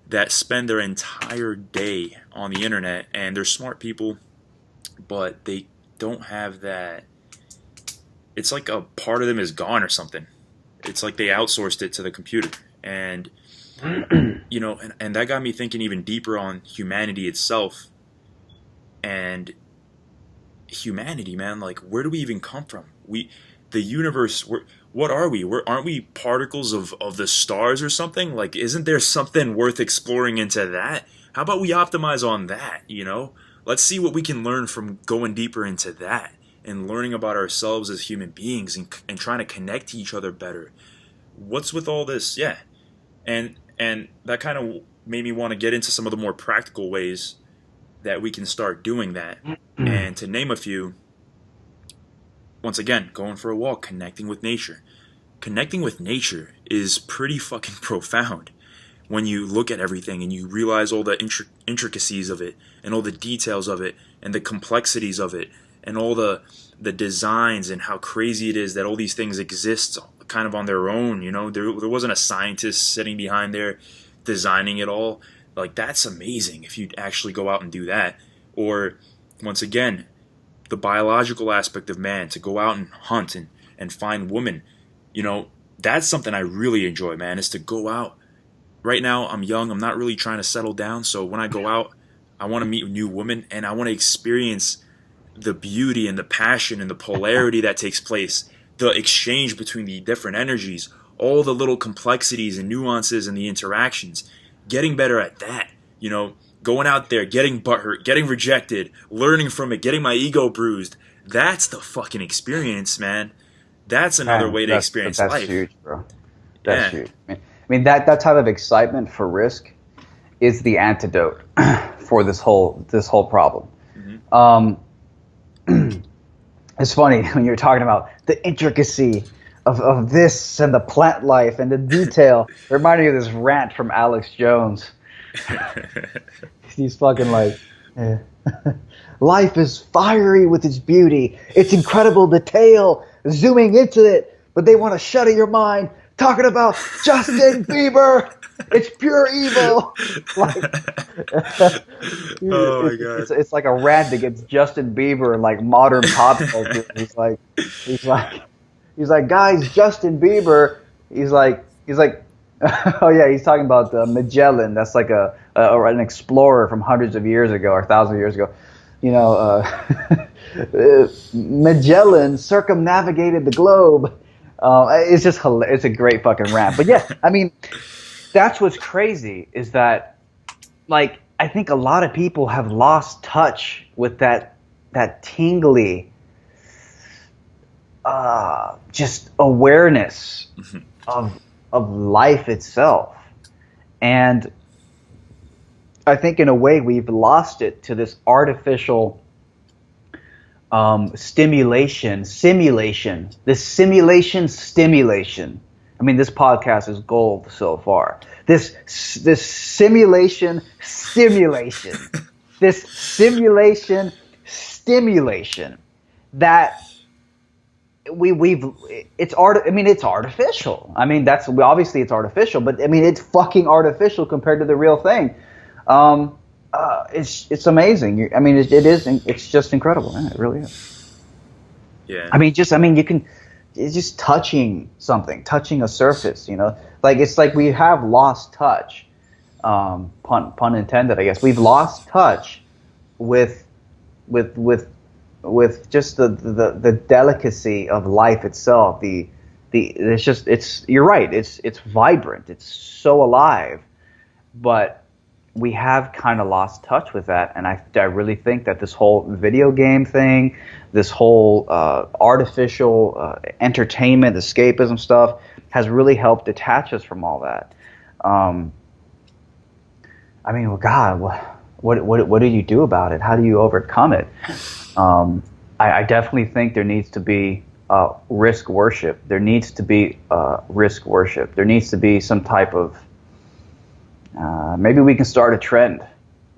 that spend their entire day on the internet, and they're smart people, but they don't have that. It's like a part of them is gone or something. It's like they outsourced it to the computer. And, and that got me thinking even deeper on humanity itself. And humanity, man, like, where do we even come from? The universe, what are we? Aren't we particles of the stars or something? Like, isn't there something worth exploring into that? How about we optimize on that, Let's see what we can learn from going deeper into that and learning about ourselves as human beings and trying to connect to each other better. What's with all this? Yeah. And that kind of made me want to get into some of the more practical ways that we can start doing that. And to name a few, once again, going for a walk, connecting with nature. Connecting with nature is pretty fucking profound. When you look at everything and you realize all the intricacies of it and all the details of it and the complexities of it and all the designs and how crazy it is that all these things exist kind of on their own, there wasn't a scientist sitting behind there designing it all. Like, that's amazing if you actually go out and do that. Or, once again, the biological aspect of man, to go out and hunt and find women, that's something I really enjoy, man, is to go out. Right now, I'm young. I'm not really trying to settle down. So when I go out, I want to meet new women, and I want to experience the beauty and the passion and the polarity that takes place, the exchange between the different energies, all the little complexities and nuances and the interactions, getting better at that, going out there, getting butthurt, getting rejected, learning from it, getting my ego bruised. That's the fucking experience, man. That's another way to experience life. That's huge, bro. That's huge. I mean, that type of excitement for risk is the antidote for this whole problem. Mm-hmm. It's funny when you're talking about the intricacy of this and the plant life and the detail. It reminded me of this rant from Alex Jones. He's fucking like, life is fiery with its beauty, its incredible detail, zooming into it, but they want to shut your mind talking about Justin Bieber. It's pure evil. Oh my god! It's like a rant against Justin Bieber and like modern pop culture. He's like, guys, Justin Bieber. He's like, oh yeah, he's talking about Magellan. That's like an explorer from hundreds of years ago or thousands of years ago. Magellan circumnavigated the globe. It's just hilarious. It's a great fucking rant. But yeah, I mean, that's what's crazy is that, like, I think a lot of people have lost touch with that tingly, just awareness of life itself. And I think in a way we've lost it to this artificial simulation. This stimulation. I mean, this podcast is gold so far. This simulation, this simulation, stimulation that it's art. I mean, it's artificial. I mean, obviously it's artificial, but I mean, it's fucking artificial compared to the real thing. It's amazing. I mean, it is. It's just incredible, man. It really is. Yeah. I mean, it's just touching something, touching a surface. You know, it's like we have lost touch. Pun intended, I guess. We've lost touch with just the delicacy of life itself. You're right. It's vibrant. It's so alive, but we have kind of lost touch with that, and I really think that this whole video game thing, this whole artificial entertainment, escapism stuff, has really helped detach us from all that. I mean, well, God, what do you do about it? How do you overcome it? I definitely think there needs to be risk worship. There needs to be risk worship. There needs to be some type of maybe we can start a trend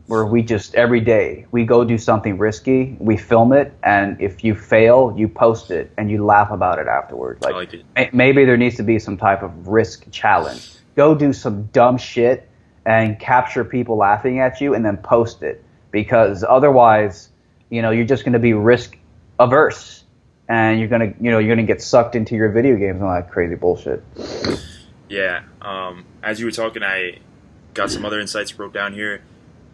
where we just every day we go do something risky, we film it, and if you fail, you post it and you laugh about it afterwards. I like it. Maybe there needs to be some type of risk challenge. Go do some dumb shit and capture people laughing at you and then post it, because otherwise, you're just going to be risk averse and you're going to get sucked into your video games and all that crazy bullshit. Yeah. As you were talking, I got some other insights wrote down here.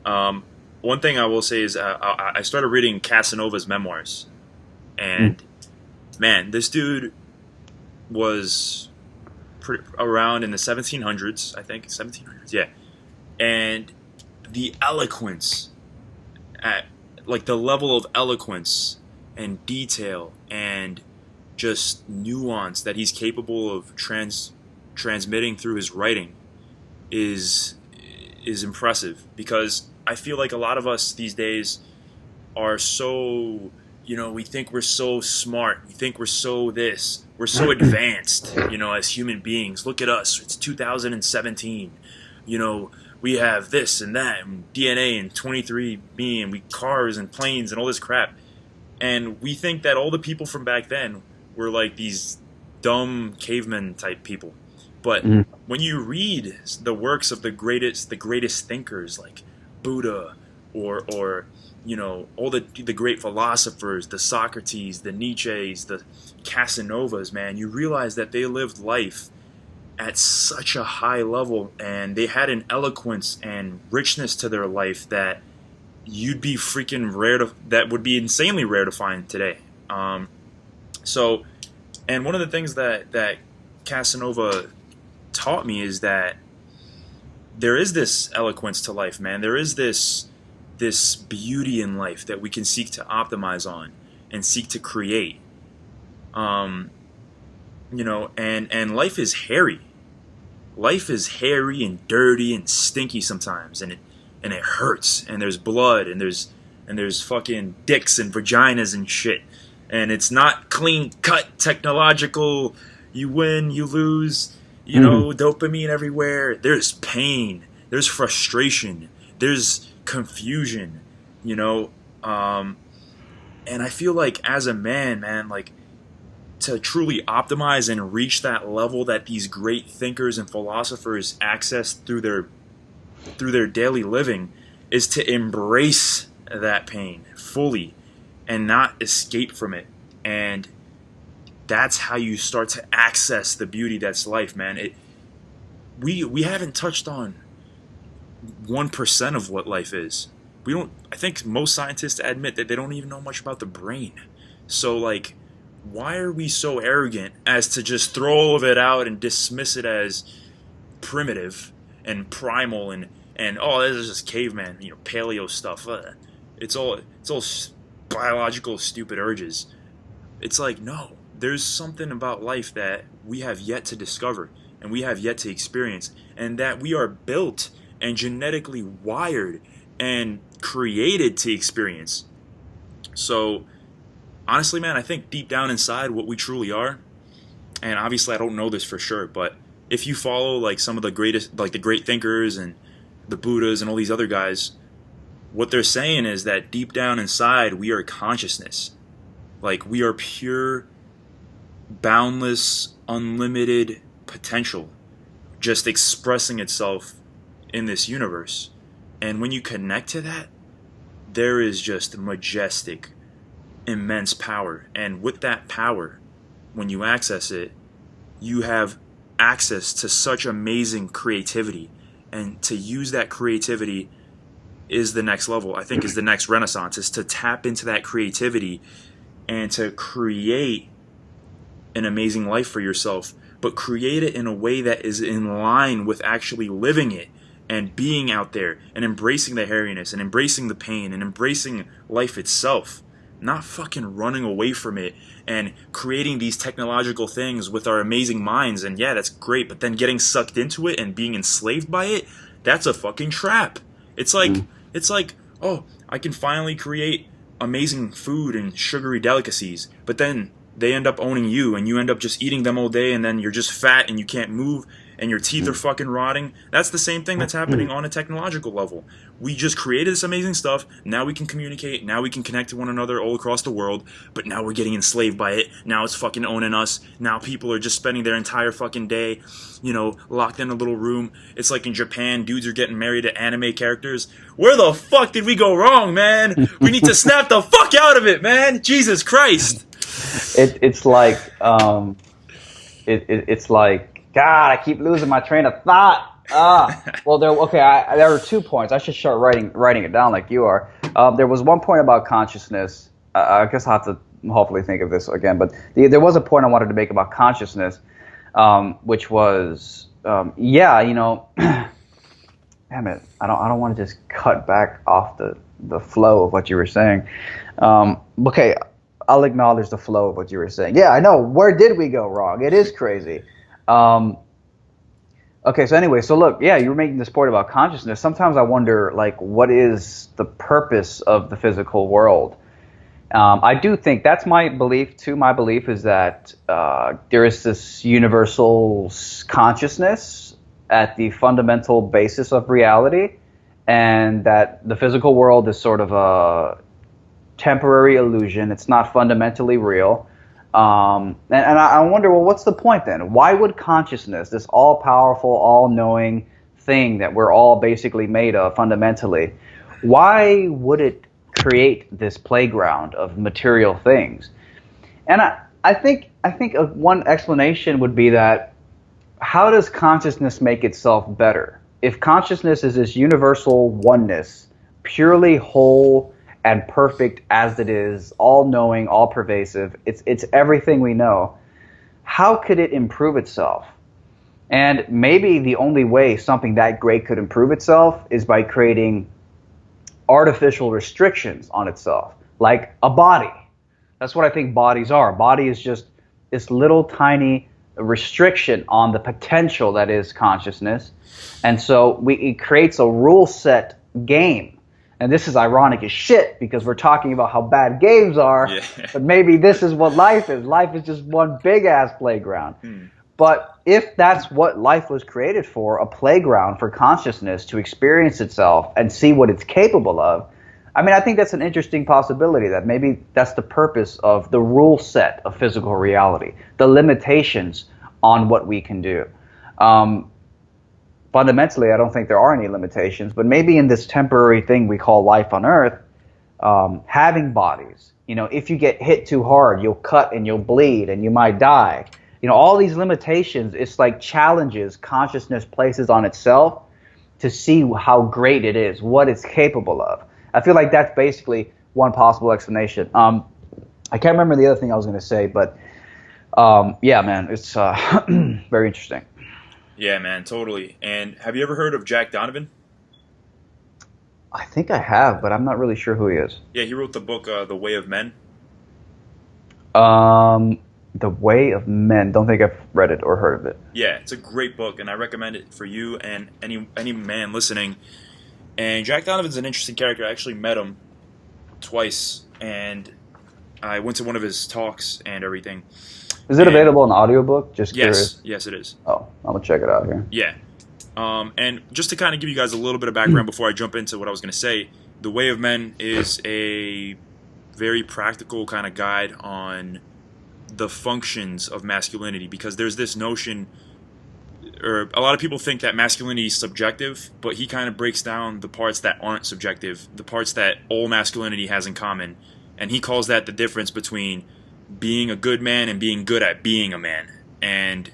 One thing I will say is I started reading Casanova's memoirs, and man, this dude was around in the 1700s, I think 1700s, yeah. And the eloquence, the level of eloquence and detail and just nuance that he's capable of transmitting through his writing is impressive, because I feel like a lot of us these days are so, we think we're so smart, we think we're so advanced, as human beings. Look at us, it's 2017, we have this and that, and DNA and 23andMe, and we cars and planes and all this crap, and we think that all the people from back then were like these dumb caveman type people. But when you read the works of the greatest thinkers like Buddha or all the great philosophers, the Socrates, the Nietzsches, the Casanovas, man, you realize that they lived life at such a high level, and they had an eloquence and richness to their life that you'd be freaking that would be insanely rare to find today. And one of the things that Casanova taught me is that there is this eloquence to life, man. There is this beauty in life that we can seek to optimize on and seek to create. And life is hairy. Life is hairy and dirty and stinky sometimes, and it hurts, and there's blood, and there's fucking dicks and vaginas and shit, and it's not clean cut technological. You win, you lose. Dopamine everywhere. There's pain. There's frustration. There's confusion. And I feel like as a man, to truly optimize and reach that level that these great thinkers and philosophers access through their daily living is to embrace that pain fully and not escape from it. And that's how you start to access the beauty that's life, man. We haven't touched on 1% of what life is. I think most scientists admit that they don't even know much about the brain. So why are we so arrogant as to just throw all of it out and dismiss it as primitive and primal and oh, this is just caveman, paleo stuff. It's all biological stupid urges. It's no. There's something about life that we have yet to discover and we have yet to experience, and that we are built and genetically wired and created to experience. So honestly, man, I think deep down inside what we truly are, and obviously I don't know this for sure, but if you follow like some of the greatest, like the great thinkers and the Buddhas and all these other guys, what they're saying is that deep down inside we are consciousness. Like we are pure, boundless, unlimited potential just expressing itself in this universe. And when you connect to that, there is just majestic, immense power. And with that power, when you access it, you have access to such amazing creativity. And to use that creativity is the next level, I think, is the next renaissance, is to tap into that creativity and to create an amazing life for yourself, but create it in a way that is in line with actually living it and being out there and embracing the hairiness and embracing the pain and embracing life itself, not fucking running away from it and creating these technological things with our amazing minds. And yeah, that's great, but then getting sucked into it and being enslaved by it, that's a fucking trap. It's like, oh, I can finally create amazing food and sugary delicacies, but then they end up owning you and you end up just eating them all day, and then you're just fat and you can't move and your teeth are fucking rotting. That's the same thing that's happening on a technological level. We just created this amazing stuff. Now we can communicate. Now we can connect to one another all across the world. But now we're getting enslaved by it. Now it's fucking owning us. Now people are just spending their entire fucking day, you know, locked in a little room. It's like in Japan, dudes are getting married to anime characters. Where the fuck did we go wrong, man? We need to snap the fuck out of it, man. Jesus Christ. It's like it's like, God, I keep losing my train of thought. Well, there were 2 points. I should start writing it down like you are. There was one point about consciousness. I guess I'll have to hopefully think of this again. But there was a point I wanted to make about consciousness, which was, you know, damn it, I don't want to just cut back off the flow of what you were saying. Okay, I'll acknowledge the flow of what you were saying. Yeah, I know. Where did we go wrong? It is crazy. Okay, so anyway, so look, yeah, you were making this point about consciousness. Sometimes I wonder, like, what is the purpose of the physical world? I do think that's my belief, too. My belief is that there is this universal consciousness at the fundamental basis of reality, and that the physical world is sort of a temporary illusion. It's not fundamentally real. And I wonder, well, what's the point then? Why would consciousness, this all-powerful, all-knowing thing that we're all basically made of fundamentally, why would it create this playground of material things? And I think one explanation would be that, how does consciousness make itself better? If consciousness is this universal oneness, purely whole and perfect as it is, all-knowing, all-pervasive, it's everything we know, how could it improve itself? And maybe the only way something that great could improve itself is by creating artificial restrictions on itself, like a body. That's what I think bodies are. A body is just this little tiny restriction on the potential that is consciousness. And so it creates a rule set game. And this is ironic as shit because we're talking about how bad games are, but maybe this is what life is. Life is just one big-ass playground. But if that's what life was created for, a playground for consciousness to experience itself and see what it's capable of, I mean, I think that's an interesting possibility, that maybe that's the purpose of the rule set of physical reality, the limitations on what we can do. Fundamentally, I don't think there are any limitations, but maybe in this temporary thing we call life on Earth, having bodies, you know, if you get hit too hard, you'll cut and you'll bleed and you might die. You know, all these limitations, it's like challenges consciousness places on itself to see how great it is, what it's capable of. I feel like that's basically one possible explanation. I can't remember the other thing I was going to say, but yeah, man, it's very interesting. Yeah, man, totally. And have you ever heard of Jack Donovan? I think I have, but I'm not really sure who he is. Yeah, he wrote the book The Way of Men. The Way of Men. Don't think I've read it or heard of it. Yeah, it's a great book, and I recommend it for you and any man listening. And Jack Donovan's an interesting character. I actually met him twice, and I went to one of his talks and everything. Is it available in audiobook? Just curious. Yes, it is. Oh, I'm gonna check it out here. Yeah. And just to kind of give you guys a little bit of background before I jump into what I was going to say, The Way of Men is a very practical kind of guide on the functions of masculinity, because there's this notion, or a lot of people think that masculinity is subjective, but he kind of breaks down the parts that aren't subjective, the parts that all masculinity has in common, and he calls that the difference between being a good man and being good at being a man. And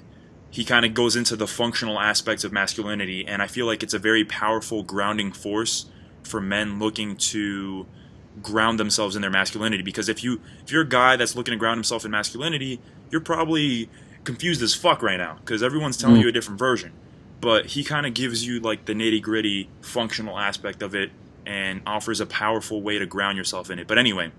he kind of goes into the functional aspects of masculinity, and I feel like it's a very powerful grounding force for men looking to ground themselves in their masculinity. Because if you're a guy that's looking to ground himself in masculinity, you're probably confused as fuck right now, because everyone's telling you a different version. But he kind of gives you like the nitty-gritty functional aspect of it and offers a powerful way to ground yourself in it. But anyway.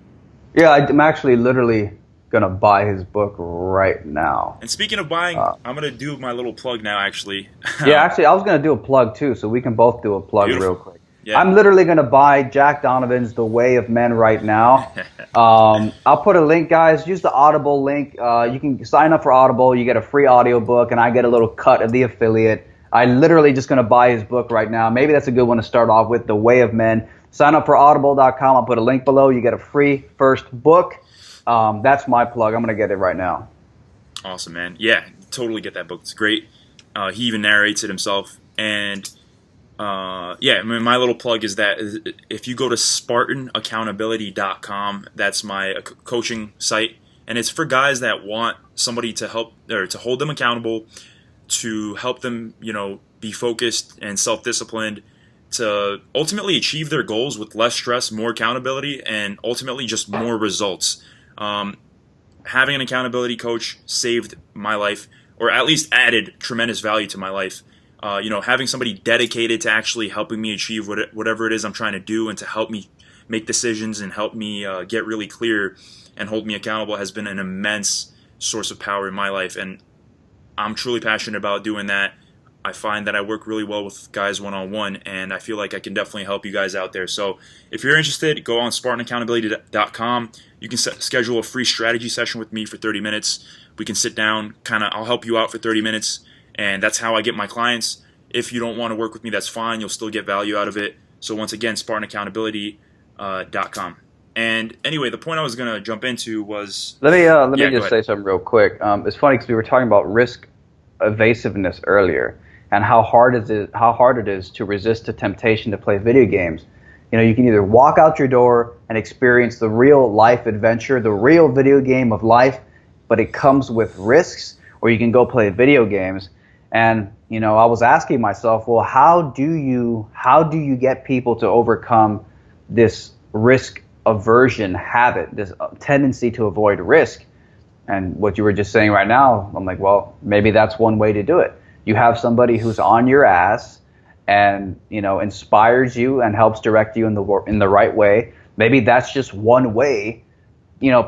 Yeah, I'm actually literally gonna buy his book right now. And speaking of buying, I'm gonna do my little plug now, actually. Yeah, actually, I was gonna do a plug too, so we can both do a plug real quick. Yeah. I'm literally gonna buy Jack Donovan's The Way of Men right now. I'll put a link, guys. Use the Audible link. You can sign up for Audible. You get a free audiobook, and I get a little cut of the affiliate. I literally just gonna buy his book right now. Maybe that's a good one to start off with, The Way of Men. Sign up for audible.com. I'll put a link below. You get a free first book. That's my plug. I'm going to get it right now. Awesome, man. Yeah, totally get that book. It's great. He even narrates it himself. And yeah, I mean, my little plug is that if you go to SpartanAccountability.com, that's my coaching site. And it's for guys that want somebody to help, or to hold them accountable, to help them, be focused and self-disciplined, to ultimately achieve their goals with less stress, more accountability, and ultimately just more results. Having an accountability coach saved my life, or at least added tremendous value to my life. Having somebody dedicated to actually helping me achieve whatever it is I'm trying to do, and to help me make decisions and help me get really clear and hold me accountable has been an immense source of power in my life. And I'm truly passionate about doing that. I find that I work really well with guys one-on-one, and I feel like I can definitely help you guys out there. So if you're interested, go on SpartanAccountability.com. You can schedule a free strategy session with me for 30 minutes. We can sit down, I'll help you out for 30 minutes, and that's how I get my clients. If you don't want to work with me, that's fine. You'll still get value out of it. So once again, SpartanAccountability.com. And anyway, the point I was going to jump into was... Let me just say something real quick. It's funny because we were talking about risk evasiveness earlier, and how hard it is to resist the temptation to play video games. You can either walk out your door and experience the real life adventure, the real video game of life, but it comes with risks, or you can go play video games. And I was asking myself, well, how do you get people to overcome this risk aversion habit, this tendency to avoid risk? And what you were just saying right now, I'm like, well, maybe that's one way to do it. You have somebody who's on your ass and, inspires you and helps direct you in the right way. Maybe that's just one way.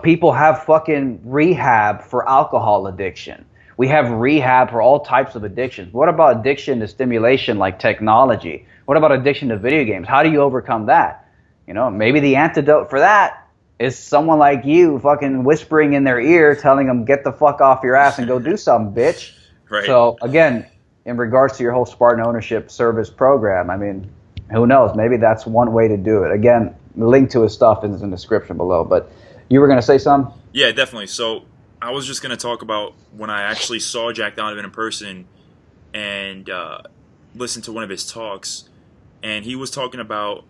People have fucking rehab for alcohol addiction. We have rehab for all types of addictions. What about addiction to stimulation like technology? What about addiction to video games? How do you overcome that? Maybe the antidote for that is someone like you fucking whispering in their ear, telling them, get the fuck off your ass and go do something, bitch. Right. So, again, in regards to your whole Spartan Ownership Service program, I mean, who knows? Maybe that's one way to do it. Again, the link to his stuff is in the description below. But you were going to say something? Yeah, definitely. So I was just going to talk about when I actually saw Jack Donovan in person and listened to one of his talks. And he was talking about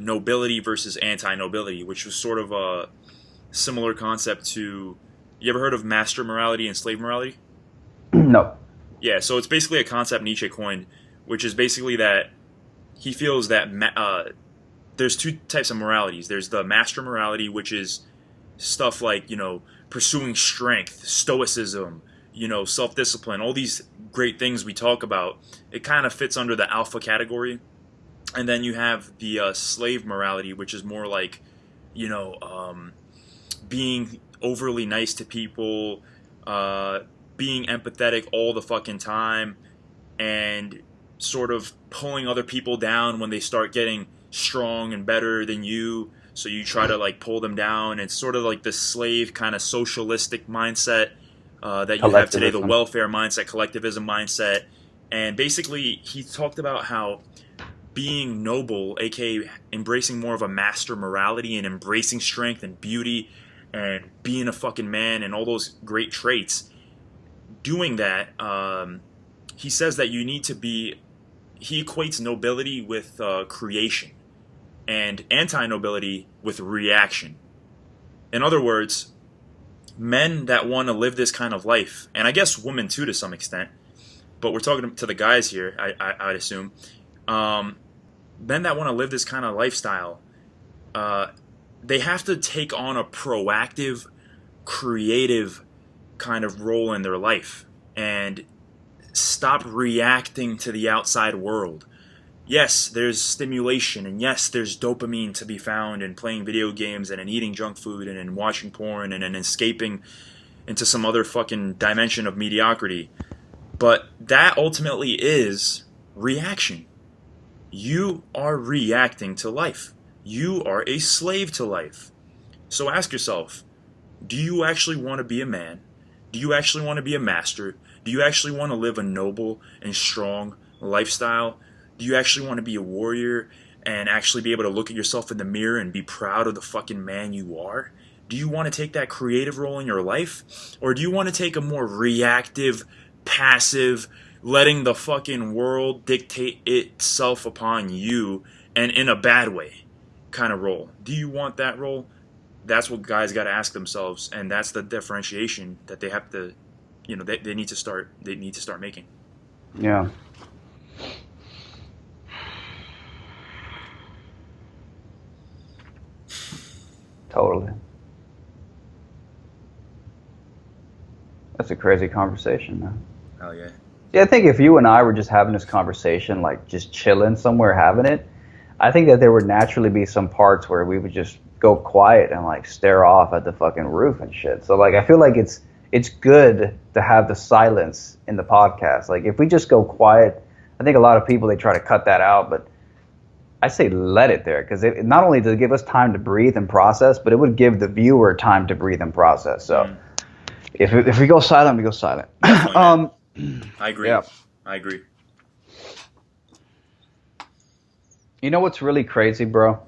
nobility versus anti-nobility, which was sort of a similar concept to, you ever heard of master morality and slave morality? No. Yeah, so it's basically a concept Nietzsche coined, which is basically that he feels that there's two types of moralities. There's the master morality, which is stuff like, pursuing strength, stoicism, self-discipline, all these great things we talk about. It kind of fits under the alpha category. And then you have the slave morality, which is more like, being overly nice to people, being empathetic all the fucking time, and sort of pulling other people down when they start getting strong and better than you. So you try to like pull them down. It's sort of like the slave kind of socialistic mindset that you have today, the welfare mindset, collectivism mindset. And basically, he talked about how being noble, aka embracing more of a master morality and embracing strength and beauty and being a fucking man and all those great traits, doing that, he says that you need to be, he equates nobility with creation and anti-nobility with reaction. In other words, men that want to live this kind of life, and I guess women too to some extent, but we're talking to the guys here, I'd assume, men that want to live this kind of lifestyle, they have to take on a proactive, creative kind of role in their life and stop reacting to the outside world. Yes, there's stimulation, and yes, there's dopamine to be found in playing video games and in eating junk food and in watching porn and in escaping into some other fucking dimension of mediocrity. But that ultimately is reaction. You are reacting to life. You are a slave to life. So ask yourself, do you actually want to be a man? Do you actually want to be a master? Do you actually want to live a noble and strong lifestyle? Do you actually want to be a warrior and actually be able to look at yourself in the mirror and be proud of the fucking man you are? Do you want to take that creative role in your life? Or do you want to take a more reactive, passive, letting the fucking world dictate itself upon you, and in a bad way kind of role? Do you want that role? That's what guys got to ask themselves, and that's the differentiation that they have to, they need to start making. Yeah. Totally. That's a crazy conversation, man. Hell yeah. Yeah, I think if you and I were just having this conversation, like just chilling somewhere having it, I think that there would naturally be some parts where we would just go quiet and like stare off at the fucking roof and shit. So like I feel like it's good to have the silence in the podcast. Like if we just go quiet, I think a lot of people, they try to cut that out, but I say let it there, because it not only does it give us time to breathe and process, but it would give the viewer time to breathe and process. So if we go silent, we go silent. I agree. Yeah. I agree. You know what's really crazy, bro?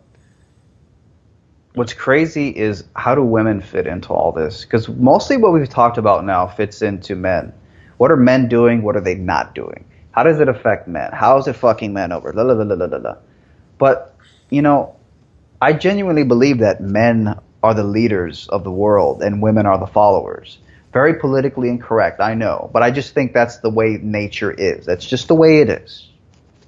What's crazy is how do women fit into all this? Because mostly what we've talked about now fits into men. What are men doing? What are they not doing? How does it affect men? How is it fucking men over? La, la, la, la, la, la. But, I genuinely believe that men are the leaders of the world and women are the followers. Very politically incorrect, I know. But I just think that's the way nature is. That's just the way it is.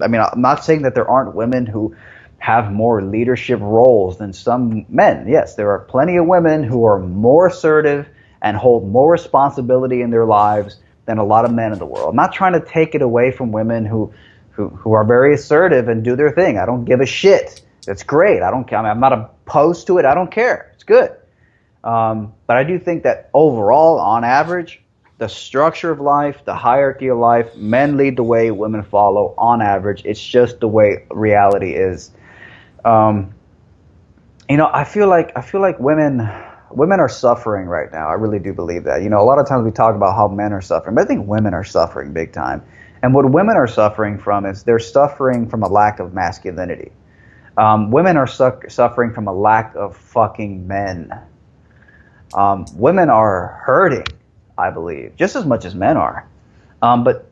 I mean, I'm not saying that there aren't women who have more leadership roles than some men. Yes, there are plenty of women who are more assertive and hold more responsibility in their lives than a lot of men in the world. I'm not trying to take it away from women who are very assertive and do their thing. I don't give a shit. It's great. I don't care. I'm not opposed to it. I don't care. It's good. But I do think that overall, on average, the structure of life, the hierarchy of life, men lead the way, women follow. On average, it's just the way reality is. I feel like women are suffering right now. I really do believe that. A lot of times we talk about how men are suffering, but I think women are suffering big time. And what women are suffering from is they're suffering from a lack of masculinity. Women are suffering from a lack of fucking men. Women are hurting, I believe, just as much as men are. But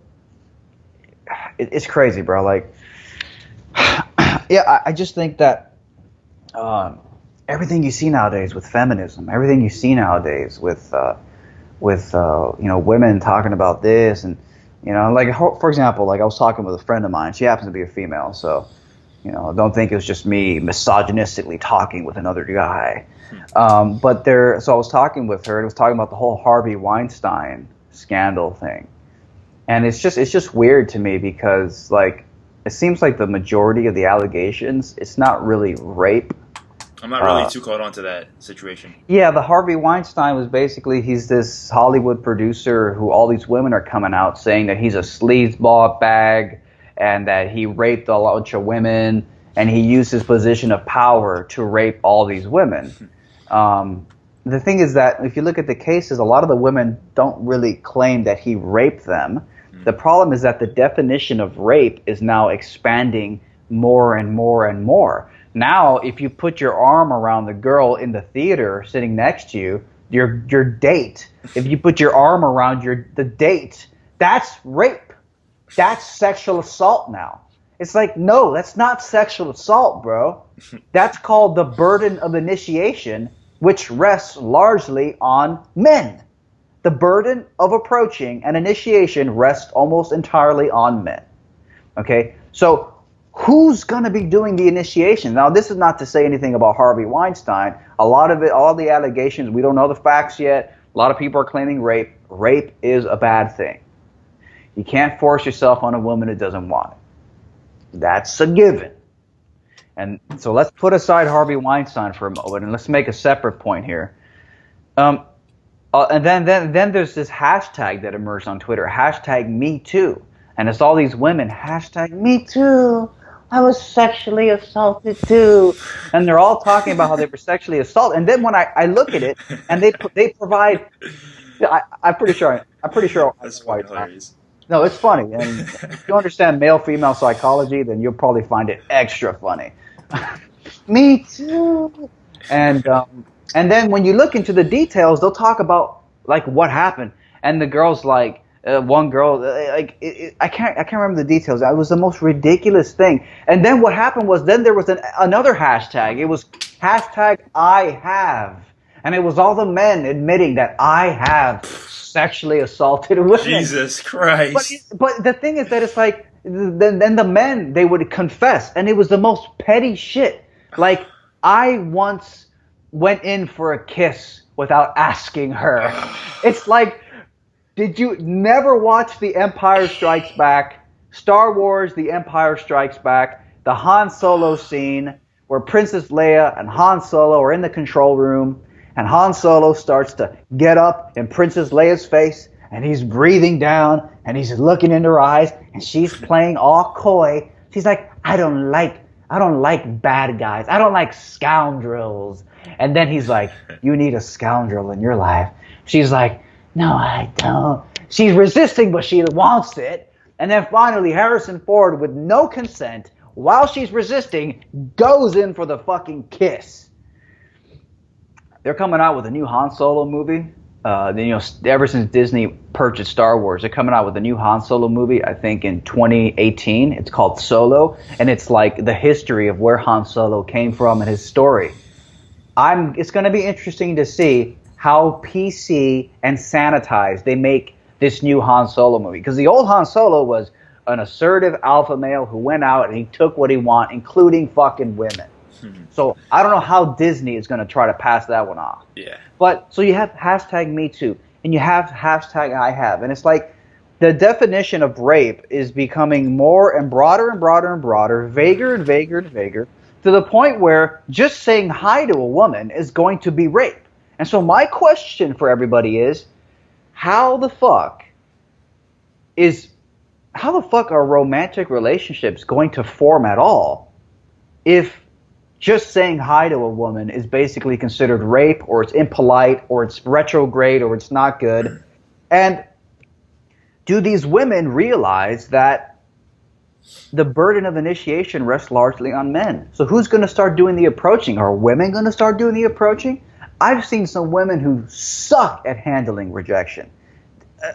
it's crazy, bro. Like, yeah, I just think that everything you see nowadays with feminism, everything you see nowadays with women talking about this, and like, for example, like I was talking with a friend of mine. She happens to be a female, so don't think it was just me misogynistically talking with another guy. So I was talking with her, and it was talking about the whole Harvey Weinstein scandal thing, and it's just weird to me because like it seems like the majority of the allegations, it's not really rape. I'm not really too caught on to that situation. Yeah, the Harvey Weinstein was basically, he's this Hollywood producer who all these women are coming out saying that he's a sleazeball bag and that he raped a bunch of women and he used his position of power to rape all these women. The thing is that if you look at the cases, a lot of the women don't really claim that he raped them. The problem is that the definition of rape is now expanding more and more and more. Now, if you put your arm around the girl in the theater sitting next to you, your date, if you put your arm around the date, that's rape. That's sexual assault now. It's like, no, that's not sexual assault, bro. That's called the burden of initiation, which rests largely on men. The burden of approaching an initiation rests almost entirely on men. Okay? So who's going to be doing the initiation? Now, this is not to say anything about Harvey Weinstein. A lot of it, all the allegations, we don't know the facts yet. A lot of people are claiming rape. Rape is a bad thing. You can't force yourself on a woman that doesn't want it. That's a given. And so let's put aside Harvey Weinstein for a moment, and let's make a separate point here. And then there's this hashtag that emerged on Twitter, hashtag #MeToo. And it's all these women, hashtag #MeToo. I was sexually assaulted too. And they're all talking about how they were sexually assaulted. And then when I look at it, and they provide, I'm pretty sure. That's fucking hilarious. No, it's funny. And if you understand male-female psychology, then you'll probably find it extra funny. Me too. And then when you look into the details, they'll talk about like what happened. And the girl's like, one girl, I can't remember the details. It was the most ridiculous thing. And then what happened was, then there was another hashtag. It was hashtag I have. And it was all the men admitting that I have sexually assaulted women. Jesus Christ. But the thing is that it's like, then the men, they would confess. And it was the most petty shit. Like, I once went in for a kiss without asking her. It's like, did you never watch The Empire Strikes Back? Star Wars, The Empire Strikes Back, the Han Solo scene where Princess Leia and Han Solo are in the control room, and Han Solo starts to get up in Princess Leia's face, and he's breathing down, and he's looking into her eyes, and she's playing all coy. She's like, I don't like bad guys. I don't like scoundrels. And then he's like, you need a scoundrel in your life. She's like, no, I don't. She's resisting, but she wants it. And then finally, Harrison Ford, with no consent, while she's resisting, goes in for the fucking kiss. They're coming out with a new Han Solo movie. Ever since Disney purchased Star Wars, they're coming out with a new Han Solo movie, I think in 2018. It's called Solo, and it's like the history of where Han Solo came from and his story. It's going to be interesting to see how PC and sanitized they make this new Han Solo movie. Because the old Han Solo was an assertive alpha male who went out and he took what he wanted, including fucking women. So I don't know how Disney is going to try to pass that one off. Yeah. But so you have hashtag #MeToo, and you have hashtag I have. And it's like the definition of rape is becoming more and broader and broader and broader, vaguer and vaguer and vaguer, to the point where just saying hi to a woman is going to be rape. And so my question for everybody is, how the fuck are romantic relationships going to form at all if just saying hi to a woman is basically considered rape, or it's impolite, or it's retrograde, or it's not good? And do these women realize that the burden of initiation rests largely on men? So who's going to start doing the approaching? Are women going to start doing the approaching? I've seen some women who suck at handling rejection.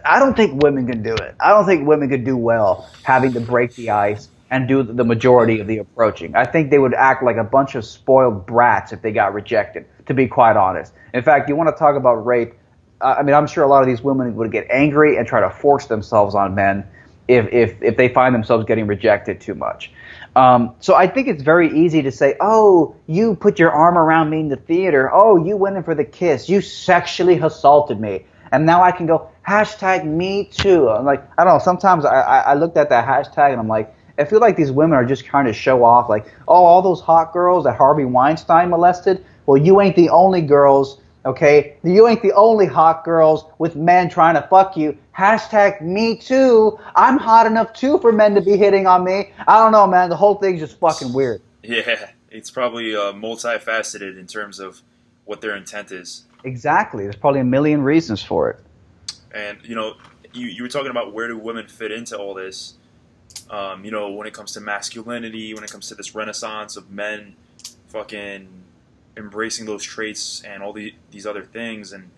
I don't think women can do it. I don't think women could do well having to break the ice and do the majority of the approaching. I think they would act like a bunch of spoiled brats if they got rejected, to be quite honest. In fact, you want to talk about rape, I'm sure a lot of these women would get angry and try to force themselves on men if they find themselves getting rejected too much. So I think it's very easy to say, oh, you put your arm around me in the theater. Oh, you went in for the kiss. You sexually assaulted me. And now I can go, hashtag #MeToo. I'm like, I don't know, sometimes I looked at that hashtag and I'm like, I feel like these women are just trying to show off, like, oh, all those hot girls that Harvey Weinstein molested, well, you ain't the only girls, okay? You ain't the only hot girls with men trying to fuck you. Hashtag #MeToo. I'm hot enough, too, for men to be hitting on me. I don't know, man. The whole thing's just fucking weird. Yeah, it's probably multifaceted in terms of what their intent is. Exactly. There's probably a million reasons for it. And, you were talking about where do women fit into all this. When it comes to masculinity, when it comes to this renaissance of men fucking embracing those traits and all these other things. And,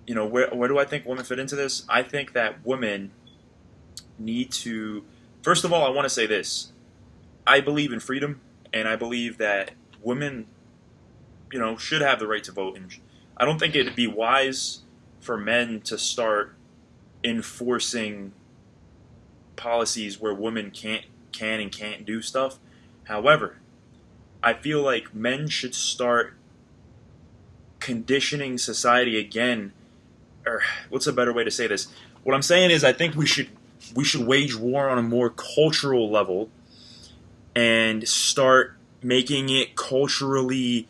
where do I think women fit into this? I think that women need to, first of all, I want to say this. I believe in freedom, and I believe that women, should have the right to vote. And I don't think it'd be wise for men to start enforcing policies where women can and can't do stuff. However, I feel like men should start conditioning society again, or what's a better way to say this? What I'm saying is I think we should wage war on a more cultural level and start making it culturally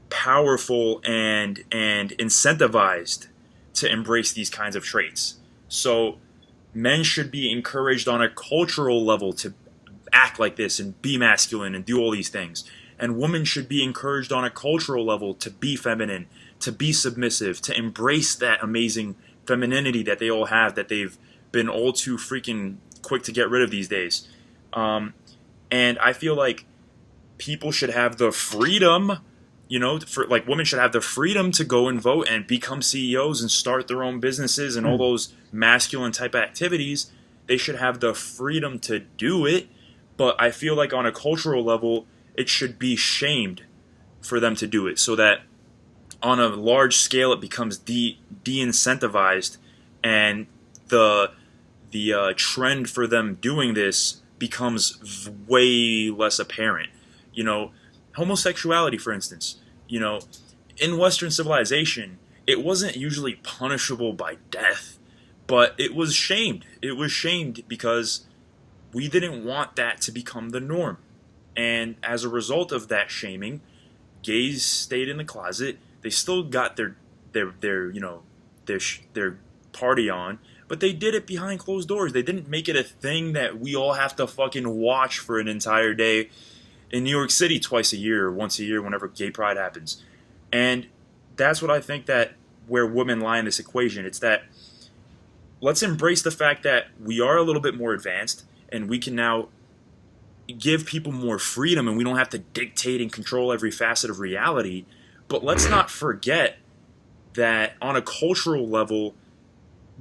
powerful and incentivized to embrace these kinds of traits. So men should be encouraged on a cultural level to act like this and be masculine and do all these things. And women should be encouraged on a cultural level to be feminine, to be submissive, to embrace that amazing femininity that they all have, that they've been all too freaking quick to get rid of these days. And I feel like people should have the freedom, women should have the freedom to go and vote and become CEOs and start their own businesses and all those masculine type activities. They should have the freedom to do it, but I feel like on a cultural level, it should be shamed for them to do it, so that on a large scale it becomes de-incentivized, and the trend for them doing this becomes way less apparent. Homosexuality, for instance, in Western civilization, it wasn't usually punishable by death, but it was shamed. It was shamed because we didn't want that to become the norm. And as a result of that shaming, gays stayed in the closet. They still got their party on, but they did it behind closed doors. They didn't make it a thing that we all have to fucking watch for an entire day in New York City twice a year or once a year whenever gay pride happens. And that's what I think that where women lie in this equation. It's that let's embrace the fact that we are a little bit more advanced and we can now give people more freedom and we don't have to dictate and control every facet of reality. But let's not forget that on a cultural level,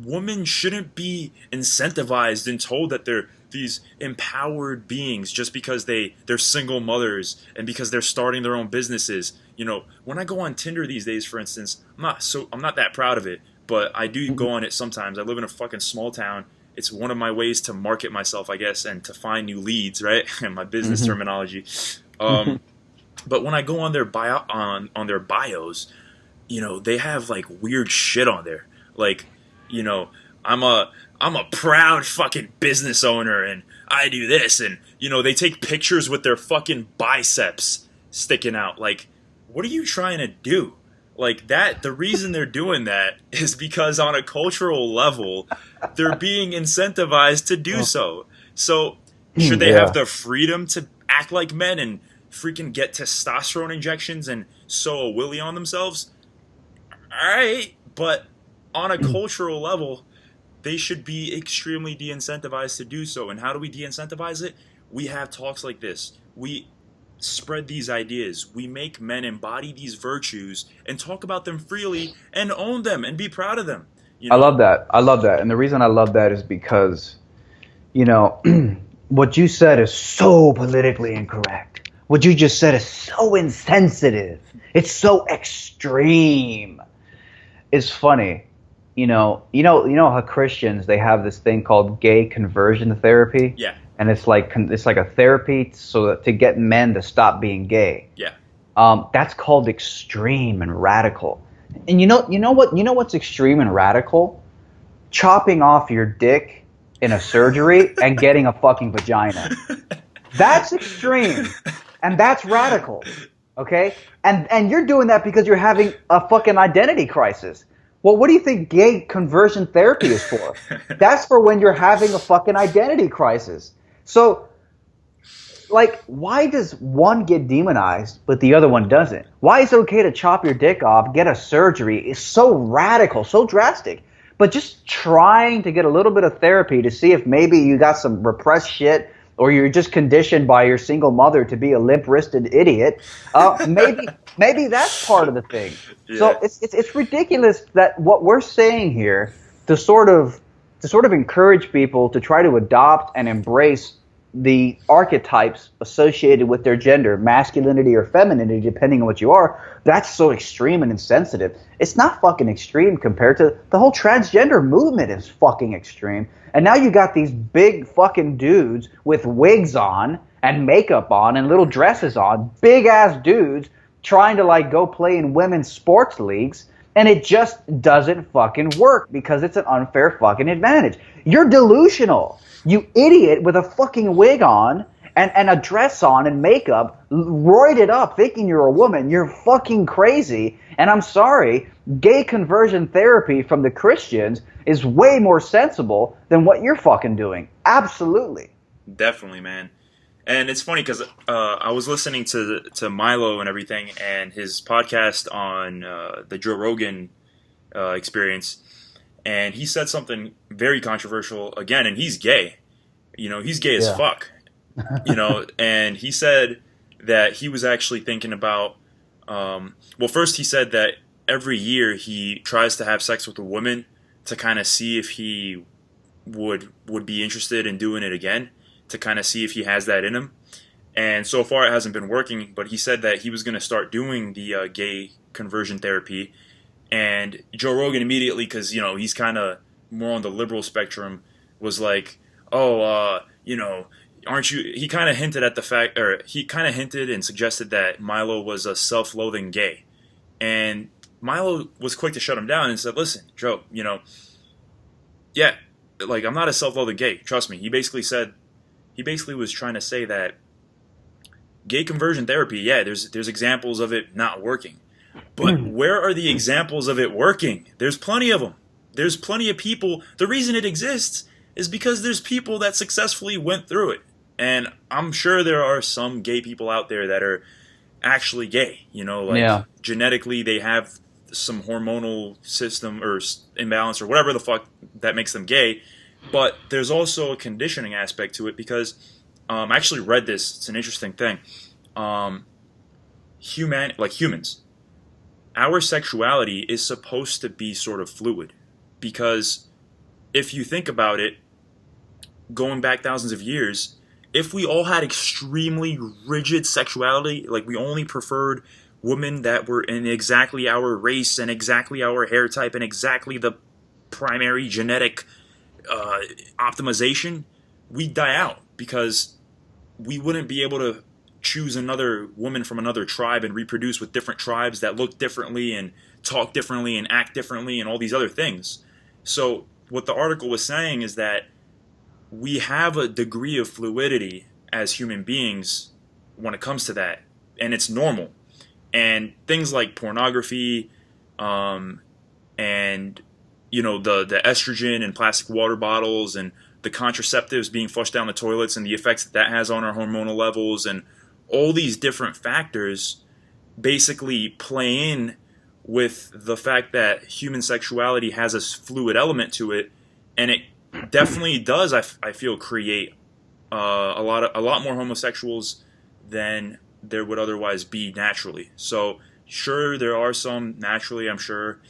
women shouldn't be incentivized and told that they're these empowered beings just because they're single mothers and because they're starting their own businesses. When I go on Tinder these days, for instance, I'm not that proud of it, but I do go on it sometimes. I live in a fucking small town. It's one of my ways to market myself, I guess, and to find new leads, right? And my business terminology. But when I go on their on their bios, they have like weird shit on there. Like, I'm a proud fucking business owner and I do this, and they take pictures with their fucking biceps sticking out. Like, what are you trying to do? Like that, the reason they're doing that is because on a cultural level, they're being incentivized to do so. So should they have the freedom to act like men and freaking get testosterone injections and sew a willy on themselves? All right, but on a cultural level, they should be extremely de-incentivized to do so. And how do we de-incentivize it? We have talks like this. We spread these ideas. We make men embody these virtues and talk about them freely and own them and be proud of them. I love that. And the reason I love that is because, what you said is so politically incorrect. What you just said is so insensitive. It's so extreme. It's funny. You know how Christians, they have this thing called gay conversion therapy? Yeah. And it's like a therapy so that to get men to stop being gay. Yeah. That's called extreme and radical. And you know what's extreme and radical? Chopping off your dick in a surgery and getting a fucking vagina. That's extreme. And that's radical. Okay? And you're doing that because you're having a fucking identity crisis. Well, what do you think gay conversion therapy is for? That's for when you're having a fucking identity crisis. So like, why does one get demonized but the other one doesn't? Why is it okay to chop your dick off, get a surgery? It's so radical, so drastic. But just trying to get a little bit of therapy to see if maybe you got some repressed shit, or you're just conditioned by your single mother to be a limp-wristed idiot. Maybe that's part of the thing. Yeah. So it's ridiculous that what we're saying here to sort of encourage people to try to adopt and embrace the archetypes associated with their gender, masculinity or femininity, depending on what you are, that's so extreme and insensitive. It's not fucking extreme compared to the whole transgender movement is fucking extreme. And now you got these big fucking dudes with wigs on and makeup on and little dresses on, big ass dudes trying to like go play in women's sports leagues, and it just doesn't fucking work because it's an unfair fucking advantage. You're delusional. You idiot with a fucking wig on and a dress on and makeup, roided up, thinking you're a woman. You're fucking crazy. And I'm sorry, gay conversion therapy from the Christians is way more sensible than what you're fucking doing. Absolutely. Definitely, man. And it's funny because I was listening to Milo and everything, and his podcast on the Joe Rogan experience, and he said something very controversial again, and he's gay. You know, he's gay as fuck. You know, and he said that he was actually thinking about, well, first he said that every year he tries to have sex with a woman to kind of see if he would be interested in doing it again, to kind of see if he has that in him. And so far it hasn't been working, but he said that he was going to start doing the gay conversion therapy. And Joe Rogan immediately, because, you know, he's kind of more on the liberal spectrum, was like, oh, you know, aren't you, he kind of hinted at the fact, or he kind of hinted and suggested that Milo was a self-loathing gay. And Milo was quick to shut him down and said, listen, Joe, you know, yeah, like, I'm not a self-loathing gay, trust me. He basically was trying to say that gay conversion therapy, yeah, there's examples of it not working. But where are the examples of it working? There's plenty of them. There's plenty of people. The reason it exists is because there's people that successfully went through it. And I'm sure there are some gay people out there that are actually gay. You know, like genetically they have some hormonal system or imbalance or whatever the fuck that makes them gay. But there's also a conditioning aspect to it because I actually read this. It's an interesting thing. Humans, our sexuality is supposed to be sort of fluid because if you think about it, going back thousands of years, if we all had extremely rigid sexuality, like we only preferred women that were in exactly our race and exactly our hair type and exactly the primary genetic optimization, we'd die out because we wouldn't be able to choose another woman from another tribe and reproduce with different tribes that look differently and talk differently and act differently and all these other things. So what the article was saying is that we have a degree of fluidity as human beings when it comes to that, and it's normal. And things like pornography, and you know the estrogen and plastic water bottles and the contraceptives being flushed down the toilets and the effects that has on our hormonal levels and all these different factors basically play in with the fact that human sexuality has a fluid element to it, and it definitely does, I feel, create a lot more homosexuals than there would otherwise be naturally. So sure, there are some naturally, I'm sure,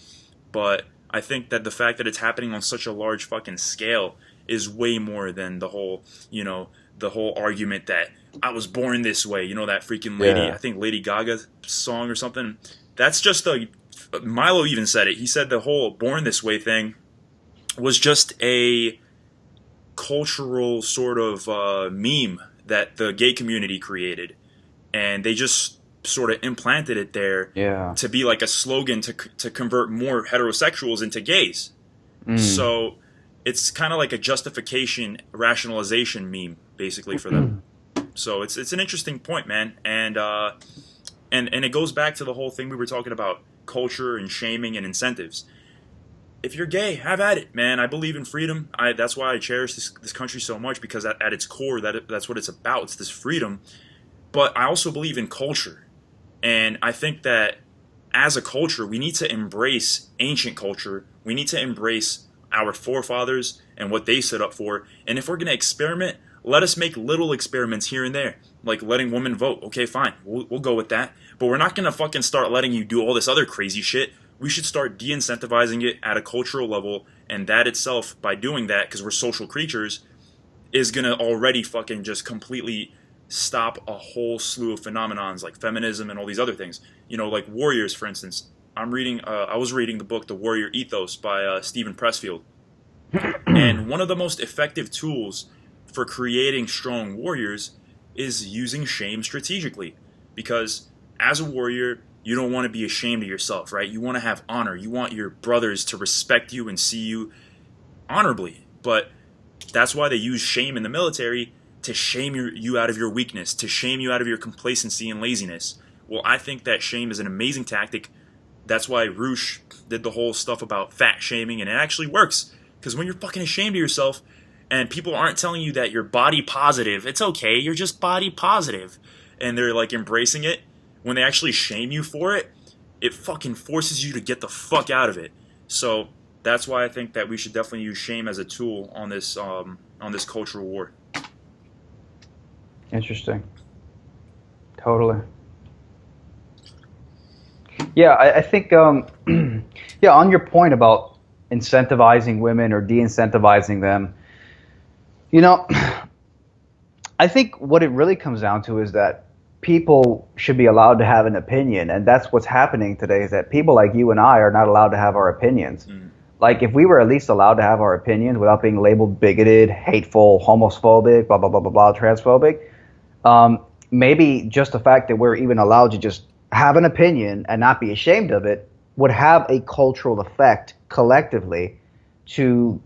but I think that the fact that it's happening on such a large fucking scale is way more than the whole, you know, the whole argument that I was born this way. You know, that freaking lady, I think Lady Gaga song or something. That's just Milo even said it. He said the whole born this way thing was just a cultural sort of meme that the gay community created. And they just sort of implanted it there to be like a slogan to convert more heterosexuals into gays. So it's kind of like a justification, rationalization meme, basically, for them. So it's an interesting point, man. And it goes back to the whole thing we were talking about, culture and shaming and incentives. if you're gay, have at it, man. I believe in freedom. That's why I cherish this country so much, because at its core, that's what it's about. It's this freedom. But I also believe in culture. And I think that as a culture, we need to embrace ancient culture. We need to embrace our forefathers and what they set up for. And if we're going to experiment, let us make little experiments here and there, like letting women vote. Okay, fine. We'll go with that. But we're not going to fucking start letting you do all this other crazy shit. We should start de-incentivizing it at a cultural level. And that itself, by doing that, because we're social creatures, is going to already fucking just completely stop a whole slew of phenomenons like feminism and all these other things. You know, like warriors, for instance. I was reading the book The Warrior Ethos by Stephen Pressfield. And one of the most effective tools for creating strong warriors is using shame strategically. Because as a warrior, you don't want to be ashamed of yourself, right? You want to have honor. You want your brothers to respect you and see you honorably. But that's why they use shame in the military, to shame you out of your weakness, to shame you out of your complacency and laziness. Well, I think that shame is an amazing tactic. That's why Roosh did the whole stuff about fat shaming, and it actually works. Because when you're fucking ashamed of yourself, and people aren't telling you that you're body positive, it's okay, you're just body positive, and they're like embracing it, when they actually shame you for it, it fucking forces you to get the fuck out of it. So that's why I think that we should definitely use shame as a tool on this cultural war. Interesting. Totally. Yeah, I think, yeah, on your point about incentivizing women or de-incentivizing them, you know, I think what it really comes down to is that people should be allowed to have an opinion, and that's what's happening today, is that people like you and I are not allowed to have our opinions. Like, if we were at least allowed to have our opinions without being labeled bigoted, hateful, homophobic, blah, blah, blah, blah, blah, transphobic, maybe just the fact that we're even allowed to just have an opinion and not be ashamed of it would have a cultural effect collectively to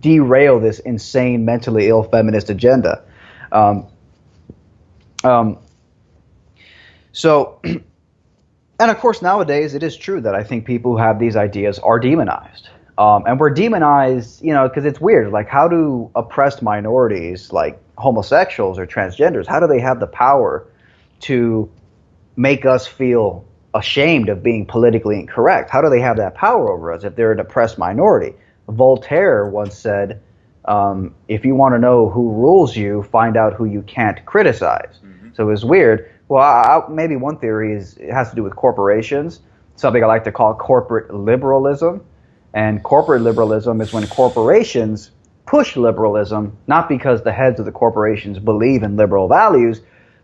derail this insane, mentally ill feminist agenda. So, and of course, nowadays it is true that I think people who have these ideas are demonized. And we're demonized, you know, because it's weird. Like, how do oppressed minorities like homosexuals or transgenders, how do they have the power to make us feel ashamed of being politically incorrect? How do they have that power over us if they're an oppressed minority? Voltaire once said, if you want to know who rules you, find out who you can't criticize. So it's weird. Well, maybe one theory is it has to do with corporations, something I like to call corporate liberalism. And corporate liberalism is when corporations push liberalism, not because the heads of the corporations believe in liberal values,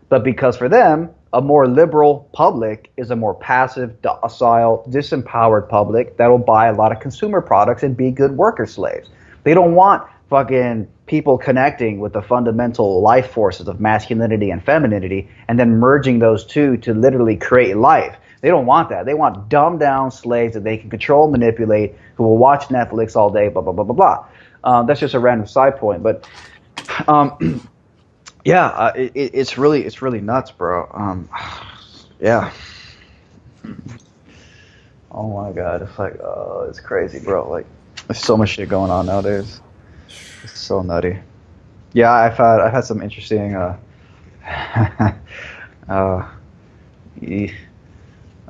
but because for them, a more liberal public is a more passive, docile, disempowered public that'll buy a lot of consumer products and be good worker slaves. They don't want fucking people connecting with the fundamental life forces of masculinity and femininity and then merging those two to literally create life. They don't want that. They want dumbed down slaves that they can control and manipulate, who will watch Netflix all day, blah, blah, blah, blah, blah. That's just a random side point. But yeah, it's really nuts, bro. Yeah. Oh my God. It's like, it's crazy, bro. Like, there's so much shit going on nowadays. It's so nutty. Yeah, I've had some interesting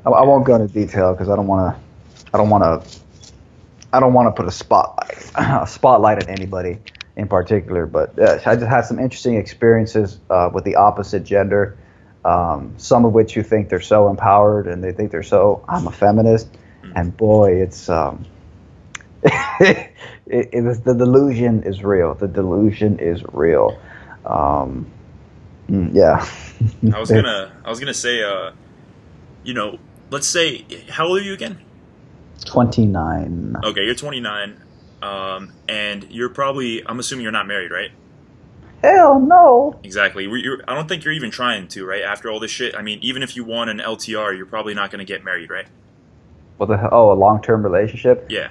I won't go into detail because I don't want to put a spotlight on anybody in particular. But I just had some interesting experiences with the opposite gender. Some of which you think they're so empowered and they think they're so, I'm a feminist, and boy, it's the delusion is real. The delusion is real. Yeah. I was gonna say, you know, let's say, how old are you again? 29. Okay, you're 29, and you're probably, I'm assuming you're not married, right? Hell no. Exactly. I don't think you're even trying to, right? After all this shit, I mean, even if you want an LTR, you're probably not going to get married, right? What the hell? Oh, a long-term relationship? Yeah.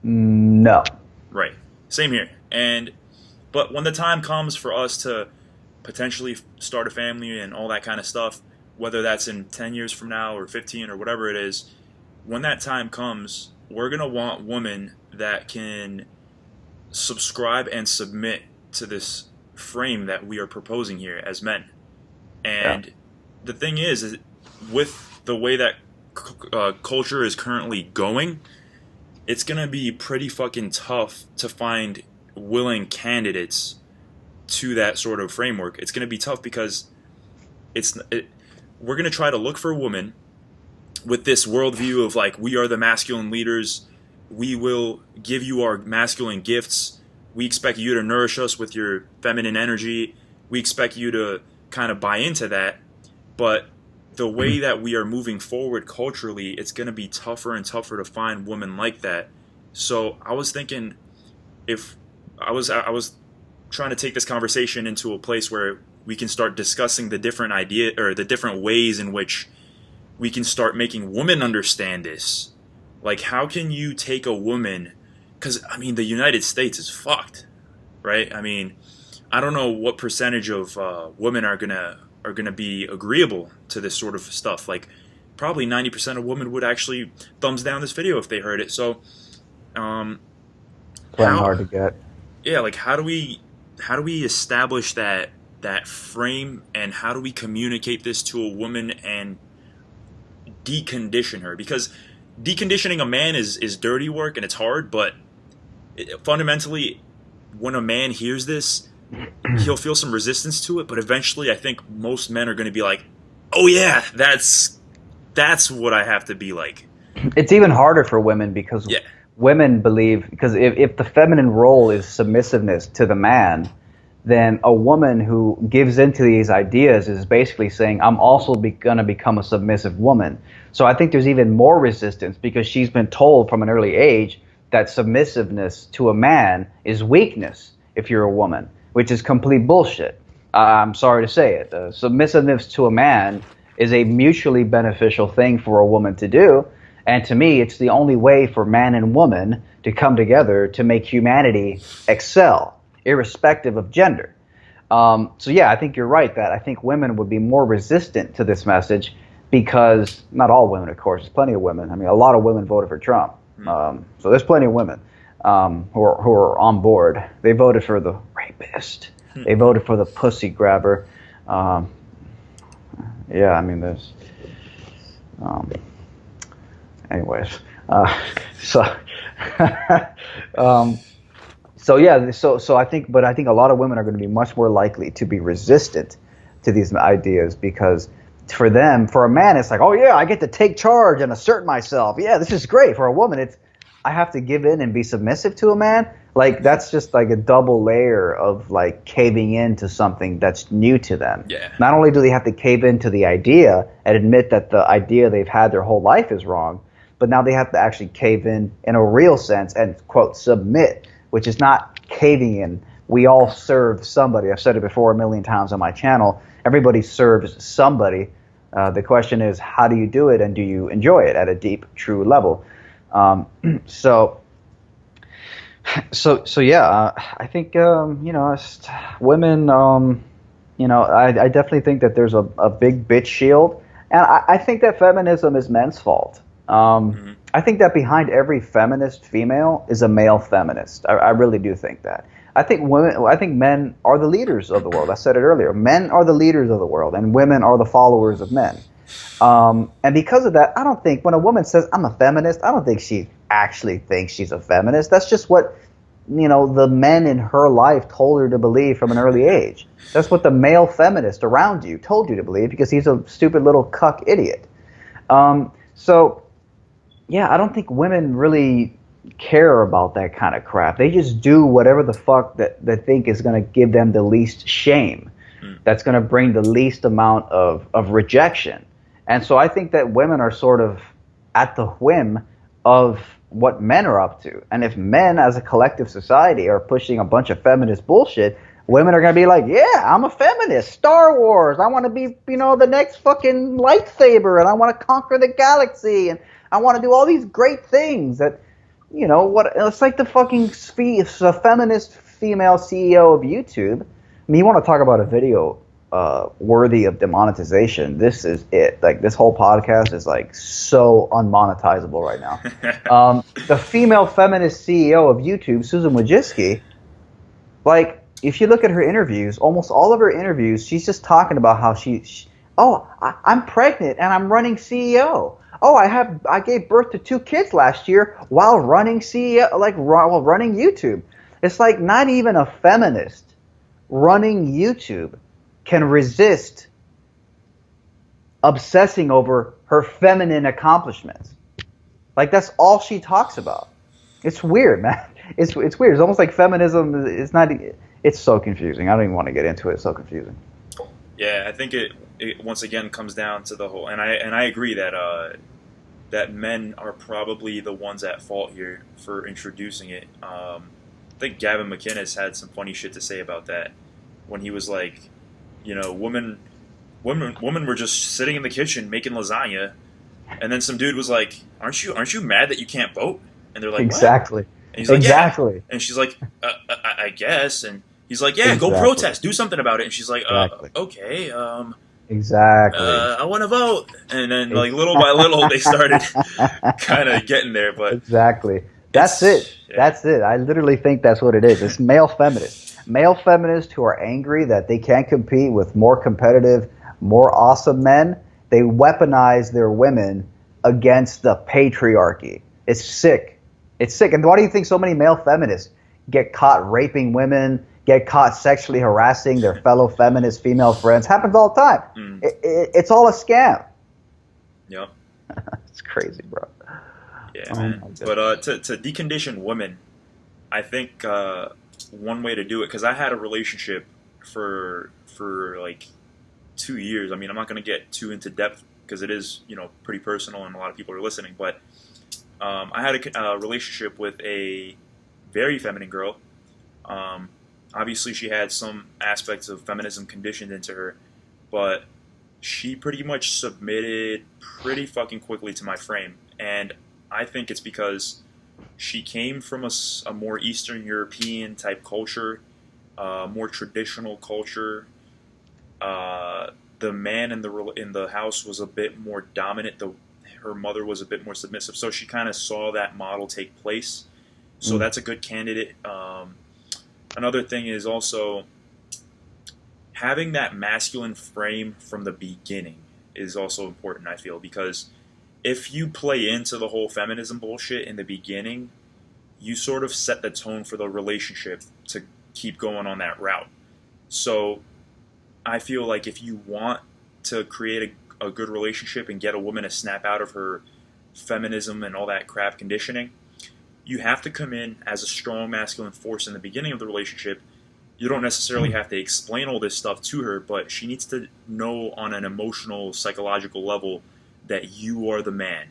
No. Right. Same here. But when the time comes for us to potentially start a family and all that kind of stuff, whether that's in 10 years from now or 15 or whatever it is, when that time comes, we're gonna want women that can subscribe and submit to this frame that we are proposing here as men. And the thing is with the way that culture is currently going, it's gonna be pretty fucking tough to find willing candidates to that sort of framework. It's gonna be tough because we're gonna try to look for a woman with this worldview of like, we are the masculine leaders, we will give you our masculine gifts, we expect you to nourish us with your feminine energy, we expect you to kind of buy into that. But the way that we are moving forward culturally, it's going to be tougher and tougher to find women like that. So I was thinking, if I was trying to take this conversation into a place where we can start discussing the different idea or the different ways in which we can start making women understand this. Like, how can you take a woman? Because I mean, the United States is fucked, right? I mean, I don't know what percentage of women are gonna be agreeable to this sort of stuff. Like, probably 90% of women would actually thumbs down this video if they heard it. So, hard to get. Yeah, like how do we establish that frame, and how do we communicate this to a woman and decondition her? Because deconditioning a man is dirty work and it's hard, but fundamentally, when a man hears this, he'll feel some resistance to it, but eventually I think most men are going to be like, oh yeah, that's what I have to be like. It's even harder for women because women believe, because if the feminine role is submissiveness to the man, then a woman who gives into these ideas is basically saying, I'm also going to become a submissive woman. So I think there's even more resistance because she's been told from an early age that submissiveness to a man is weakness if you're a woman, which is complete bullshit. I'm sorry to say it. Submissiveness to a man is a mutually beneficial thing for a woman to do. And to me, it's the only way for man and woman to come together to make humanity excel, irrespective of gender. So yeah, I think you're right that I think women would be more resistant to this message because, not all women, of course, there's plenty of women. I mean, a lot of women voted for Trump. So there's plenty of women who are on board. They voted for the rapist. They voted for the pussy grabber. Yeah, I mean, there's... anyways. So yeah, so I think a lot of women are going to be much more likely to be resistant to these ideas because for them, for a man, it's like, oh yeah, I get to take charge and assert myself. Yeah, this is great. For a woman, it's, I have to give in and be submissive to a man. Like, that's just like a double layer of like caving into something that's new to them. Yeah. Not only do they have to cave into the idea and admit that the idea they've had their whole life is wrong, but now they have to actually cave in a real sense and, quote, submit, which is not caving in. We all serve somebody. I've said it before a million times on my channel. Everybody serves somebody. The question is, how do you do it, and do you enjoy it at a deep, true level? So yeah, I think, women, I definitely think that there's a big bitch shield. And I think that feminism is men's fault. I think that behind every feminist female is a male feminist. I really do think that. I think men are the leaders of the world. I said it earlier. Men are the leaders of the world, and women are the followers of men. And because of that, I don't think when a woman says, I'm a feminist, I don't think she actually thinks she's a feminist. That's just what, the men in her life told her to believe from an early age. That's what the male feminist around you told you to believe because he's a stupid little cuck idiot. So, yeah, I don't think women really care about that kind of crap. They just do whatever the fuck that they think is going to give them the least shame. That's going to bring the least amount of rejection. And so I think that women are sort of at the whim of what men are up to. And if men as a collective society are pushing a bunch of feminist bullshit, women are going to be like, yeah, I'm a feminist. Star Wars. I want to be, the next fucking lightsaber, and I want to conquer the galaxy, and I want to do all these great things that, it's like the fucking feminist female CEO of YouTube. I mean, you want to talk about a video worthy of demonetization, this is it. Like, this whole podcast is like so unmonetizable right now. The female feminist CEO of YouTube, Susan Wojcicki, like, if you look at her interviews, almost all of her interviews, she's just talking about how I'm pregnant and I'm running CEO. Oh, I gave birth to 2 kids last year while running CEO, like while running YouTube. It's like not even a feminist running YouTube can resist obsessing over her feminine accomplishments. Like, that's all she talks about. It's weird, man. It's weird. It's almost like feminism is not. It's so confusing. I don't even want to get into it. It's so confusing. Yeah, I think it once again comes down to the whole, and I agree that that men are probably the ones at fault here for introducing it. I think Gavin McInnes had some funny shit to say about that when he was like, you know, women were just sitting in the kitchen making lasagna, and then some dude was like, aren't you mad that you can't vote? And they're like, exactly. What? And he's like, exactly. Yeah. And she's like, I guess. And he's like, yeah, go protest, do something about it. And she's like, okay, exactly. I want to vote. And then, like, little by little, they started kind of getting there. But exactly. That's it. Yeah. That's it. I literally think that's what it is. It's male feminists. Male feminists who are angry that they can't compete with more competitive, more awesome men. They weaponize their women against the patriarchy. It's sick. It's sick. And why do you think so many male feminists get caught raping women, get caught sexually harassing their fellow feminist female friends? Happens all the time. It's all a scam. Yep. It's crazy, bro. Yeah, man. But to decondition women, I think one way to do it, because I had a relationship for like 2 years. I mean, I'm not going to get too into depth because it is, you know, pretty personal and a lot of people are listening. But I had a relationship with a very feminine girl. Obviously, she had some aspects of feminism conditioned into her, but she pretty much submitted pretty fucking quickly to my frame. And I think it's because she came from a more Eastern European type culture, more traditional culture. The man in the house was a bit more dominant. Her mother was a bit more submissive, so she kind of saw that model take place. So that's a good candidate. Another thing is also having that masculine frame from the beginning is also important, I feel, because if you play into the whole feminism bullshit in the beginning, you sort of set the tone for the relationship to keep going on that route. So I feel like if you want to create a good relationship and get a woman to snap out of her feminism and all that crap conditioning, you have to come in as a strong masculine force in the beginning of the relationship. You don't necessarily have to explain all this stuff to her, but she needs to know on an emotional, psychological level that you are the man.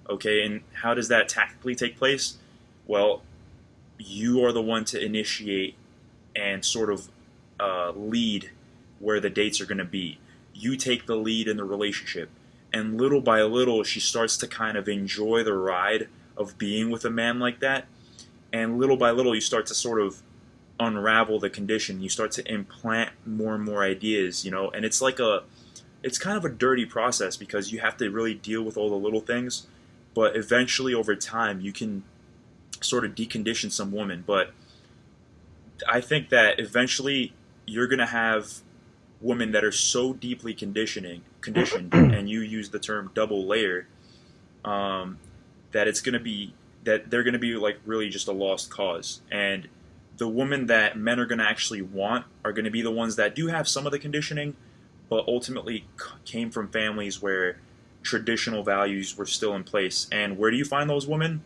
Okay, and how does that tactically take place? Well, you are the one to initiate and sort of lead where the dates are going to be. You take the lead in the relationship. And little by little, she starts to kind of enjoy the ride of being with a man like that. And little by little, you start to sort of unravel the condition. You start to implant more and more ideas, you know. And it's like it's kind of a dirty process because you have to really deal with all the little things. But eventually, over time, you can sort of decondition some woman. But I think that eventually you're going to have women that are so deeply conditioned, and you use the term double layered, that it's going to be, that they're going to be like really just a lost cause. And the women that men are going to actually want are going to be the ones that do have some of the conditioning, but ultimately came from families where traditional values were still in place. And where do you find those women?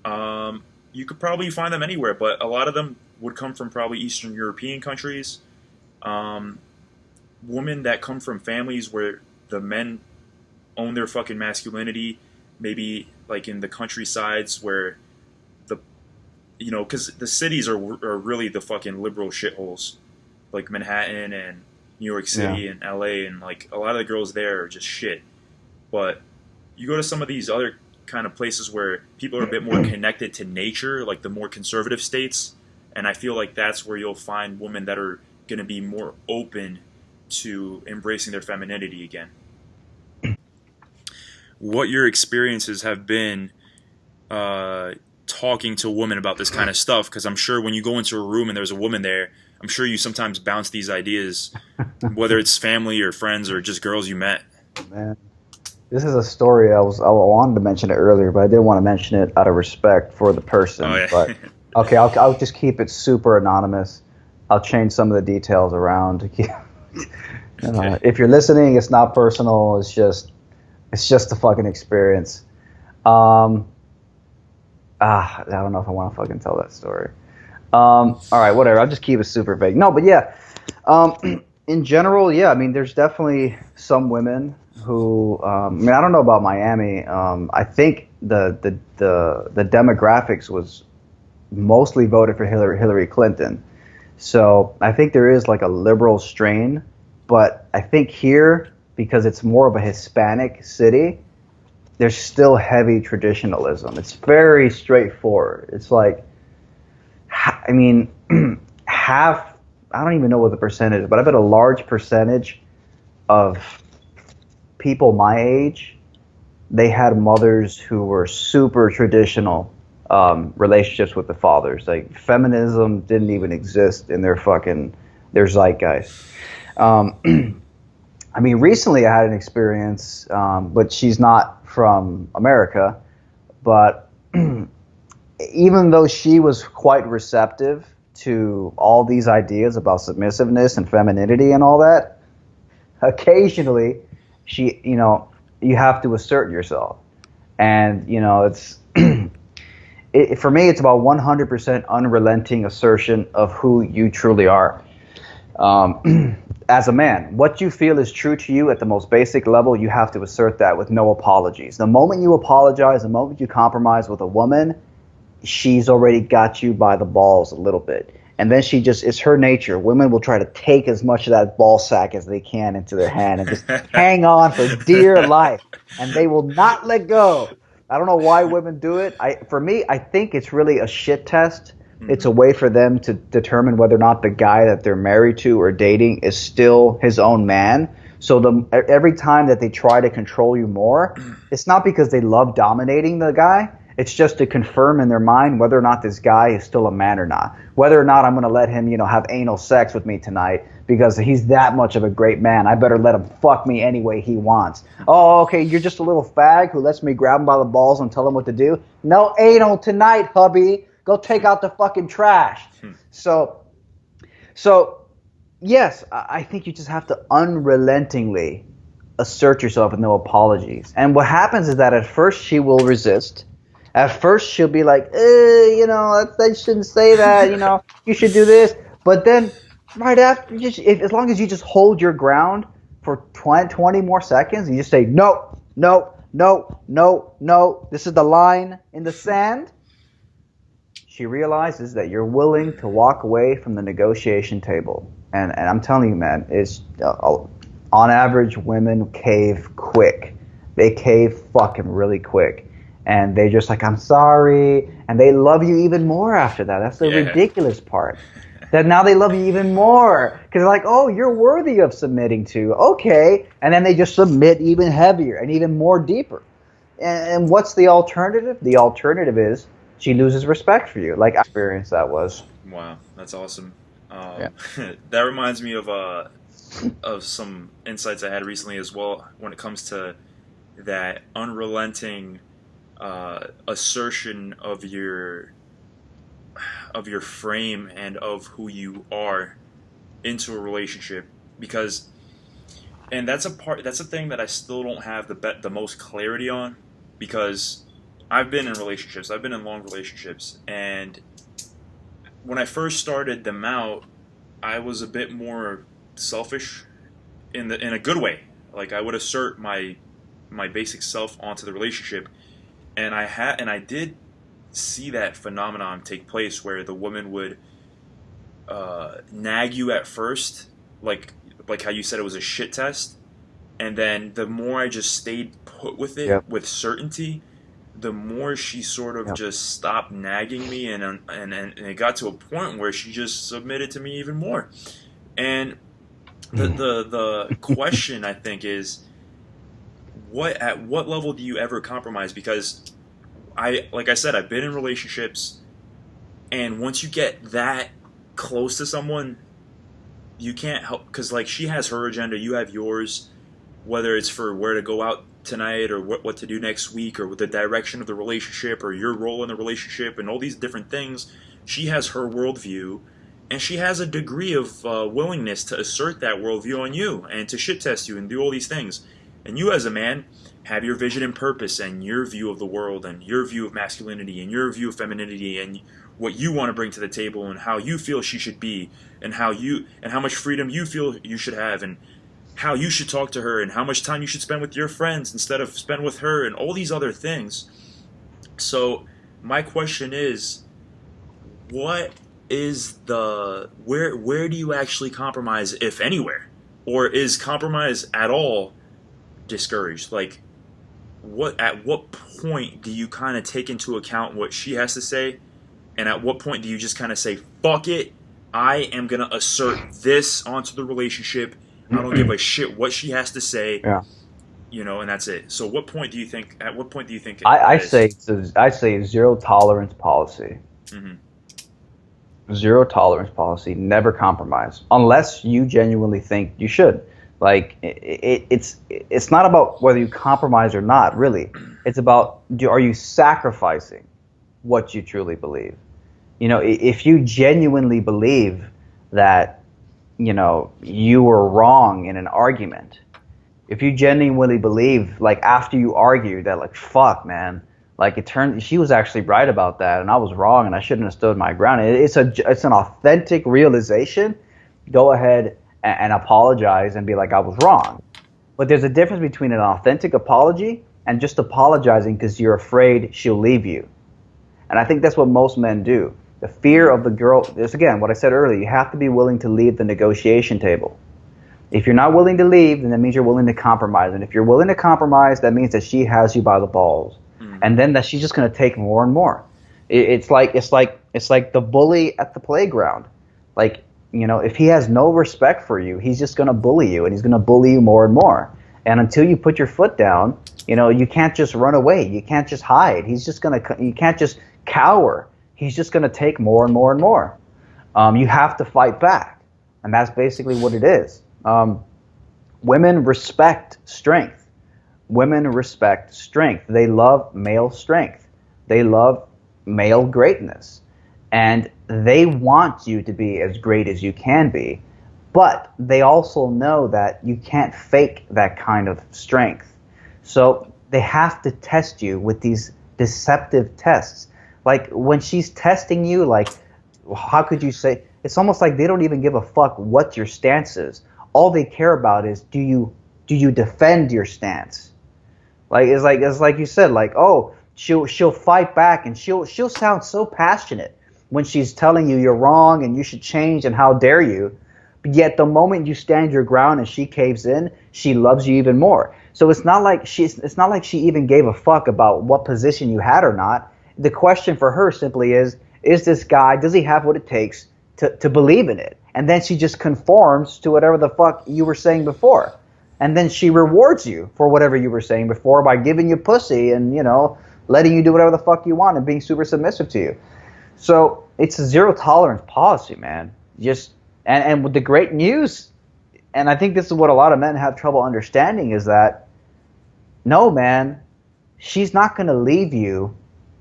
You could probably find them anywhere, but a lot of them would come from probably Eastern European countries. Women that come from families where the men own their fucking masculinity, maybe like in the countrysides where because the cities are really the fucking liberal shitholes, like Manhattan and New York City and LA, and like a lot of the girls there are just shit. But you go to some of these other kind of places where people are a bit more connected to nature, like the more conservative states, and I feel like that's where you'll find women that are going to be more open to embracing their femininity again. What your experiences have been talking to women about this kind of stuff, because I'm sure when you go into a room and there's a woman there, I'm sure you sometimes bounce these ideas, whether it's family or friends or just girls you met. Man, this is a story I wanted to mention it earlier, but I didn't want to mention it out of respect for the person. Oh, yeah. But okay, I'll just keep it super anonymous. I'll change some of the details around. Okay. If you're listening, it's not personal. It's just a fucking experience. I don't know if I want to fucking tell that story. All right, whatever. I'll just keep it super vague. No, but yeah. In general, yeah. I mean, there's definitely some women who. I mean, I don't know about Miami. I think the demographics was mostly voted for Hillary Clinton. So I think there is like a liberal strain, but I think here, because it's more of a Hispanic city, there's still heavy traditionalism. It's very straightforward. It's like, I mean, half, I don't even know what the percentage is, but I bet a large percentage of people my age, they had mothers who were super traditional relationships with the fathers. Like, feminism didn't even exist in their zeitgeist. I mean, recently I had an experience, but she's not from America, but even though she was quite receptive to all these ideas about submissiveness and femininity and all that, occasionally you have to assert yourself. And, it's, for me, it's about 100% unrelenting assertion of who you truly are. As a man, what you feel is true to you at the most basic level, you have to assert that with no apologies. The moment you apologize, the moment you compromise with a woman, she's already got you by the balls a little bit. And then it's her nature. Women will try to take as much of that ball sack as they can into their hand and just hang on for dear life. And they will not let go. I don't know why women do it. For me, I think it's really a shit test. Mm-hmm. It's a way for them to determine whether or not the guy that they're married to or dating is still his own man. So every time that they try to control you more, it's not because they love dominating the guy. It's just to confirm in their mind whether or not this guy is still a man or not. Whether or not I'm going to let him, have anal sex with me tonight because he's that much of a great man. I better let him fuck me any way he wants. Oh, okay, you're just a little fag who lets me grab him by the balls and tell him what to do? No anal tonight, hubby. Go take out the fucking trash. So yes, I think you just have to unrelentingly assert yourself with no apologies. And what happens is that at first she will resist. At first, she'll be like, I shouldn't say that, you should do this. But then, right after, as long as you just hold your ground for 20 more seconds, and you just say, no, no, no, no, no, this is the line in the sand, she realizes that you're willing to walk away from the negotiation table. And I'm telling you, man, it's on average, women cave quick. They cave fucking really quick. And they're just like, I'm sorry. And they love you even more after that. That's the ridiculous part. That now they love you even more. Because they're like, oh, you're worthy of submitting to. Okay. And then they just submit even heavier and even more deeper. And what's the alternative? The alternative is she loses respect for you. Like I experienced that was. Wow. That's awesome. That reminds me of some insights I had recently as well when it comes to that unrelenting assertion of your frame and of who you are into a relationship, because that's a thing that I still don't have the most clarity on, because I've been in long relationships, and when I first started them out, I was a bit more selfish in a good way. Like, I would assert my basic self onto the relationship. And I did see that phenomenon take place where the woman would nag you at first, like how you said it was a shit test, and then the more I just stayed put with it with certainty, the more she sort of just stopped nagging me, and it got to a point where she just submitted to me even more. And The question, I think, is at what level do you ever compromise? Because like I said, I've been in relationships, and once you get that close to someone, you can't help, because like she has her agenda, you have yours, whether it's for where to go out tonight or what to do next week or the direction of the relationship or your role in the relationship and all these different things. She has her worldview, and she has a degree of willingness to assert that worldview on you and to shit test you and do all these things. And you as a man have your vision and purpose and your view of the world and your view of masculinity and your view of femininity and what you want to bring to the table and how you feel she should be and how much freedom you feel you should have and how you should talk to her and how much time you should spend with your friends instead of spend with her and all these other things. So my question is, what is where do you actually compromise, if anywhere? Or is compromise at all discouraged? Like, at what point do you kind of take into account what she has to say, and at what point do you just kind of say, fuck it, I am going to assert this onto the relationship, I don't give a shit what she has to say, and that's it. So at what point do you think I say zero tolerance policy. Mm-hmm. Zero tolerance policy, never compromise, unless you genuinely think you should. Like, it's not about whether you compromise or not, really. It's about, are you sacrificing what you truly believe? If you genuinely believe that, you were wrong in an argument, if you genuinely believe, like, after you argue that, like, fuck, man, like, she was actually right about that, and I was wrong, and I shouldn't have stood my ground. It's an authentic realization. Go ahead and apologize and be like, I was wrong. But there's a difference between an authentic apology and just apologizing because you're afraid she'll leave you. And I think that's what most men do. The fear of the girl is, again, what I said earlier, you have to be willing to leave the negotiation table. If you're not willing to leave, then that means you're willing to compromise. And if you're willing to compromise, that means that she has you by the balls. And then that she's just going to take more and more. It's like the bully at the playground. Like, if he has no respect for you, he's just going to bully you, and he's going to bully you more and more. And until you put your foot down, you can't just run away. You can't just hide. You can't just cower. He's just going to take more and more and more. You have to fight back. And that's basically what it is. Women respect strength. Women respect strength. They love male strength. They love male greatness. And they want you to be as great as you can be. But they also know that you can't fake that kind of strength. So they have to test you with these deceptive tests. Like, when she's testing you, like, how could you say, it's almost like they don't even give a fuck what your stance is. All they care about is, do you defend your stance? Like, it's like you said, like, oh, she'll fight back, and she'll sound so passionate when she's telling you you're wrong and you should change and how dare you. But yet the moment you stand your ground and she caves in, she loves you even more. So it's not like she even gave a fuck about what position you had or not. The question for her simply is this guy, does he have what it takes to believe in it? And then she just conforms to whatever the fuck you were saying before. And then she rewards you for whatever you were saying before by giving you pussy and, letting you do whatever the fuck you want and being super submissive to you. So it's a zero tolerance policy, man. And with the great news, and I think this is what a lot of men have trouble understanding, is that, no, man, she's not going to leave you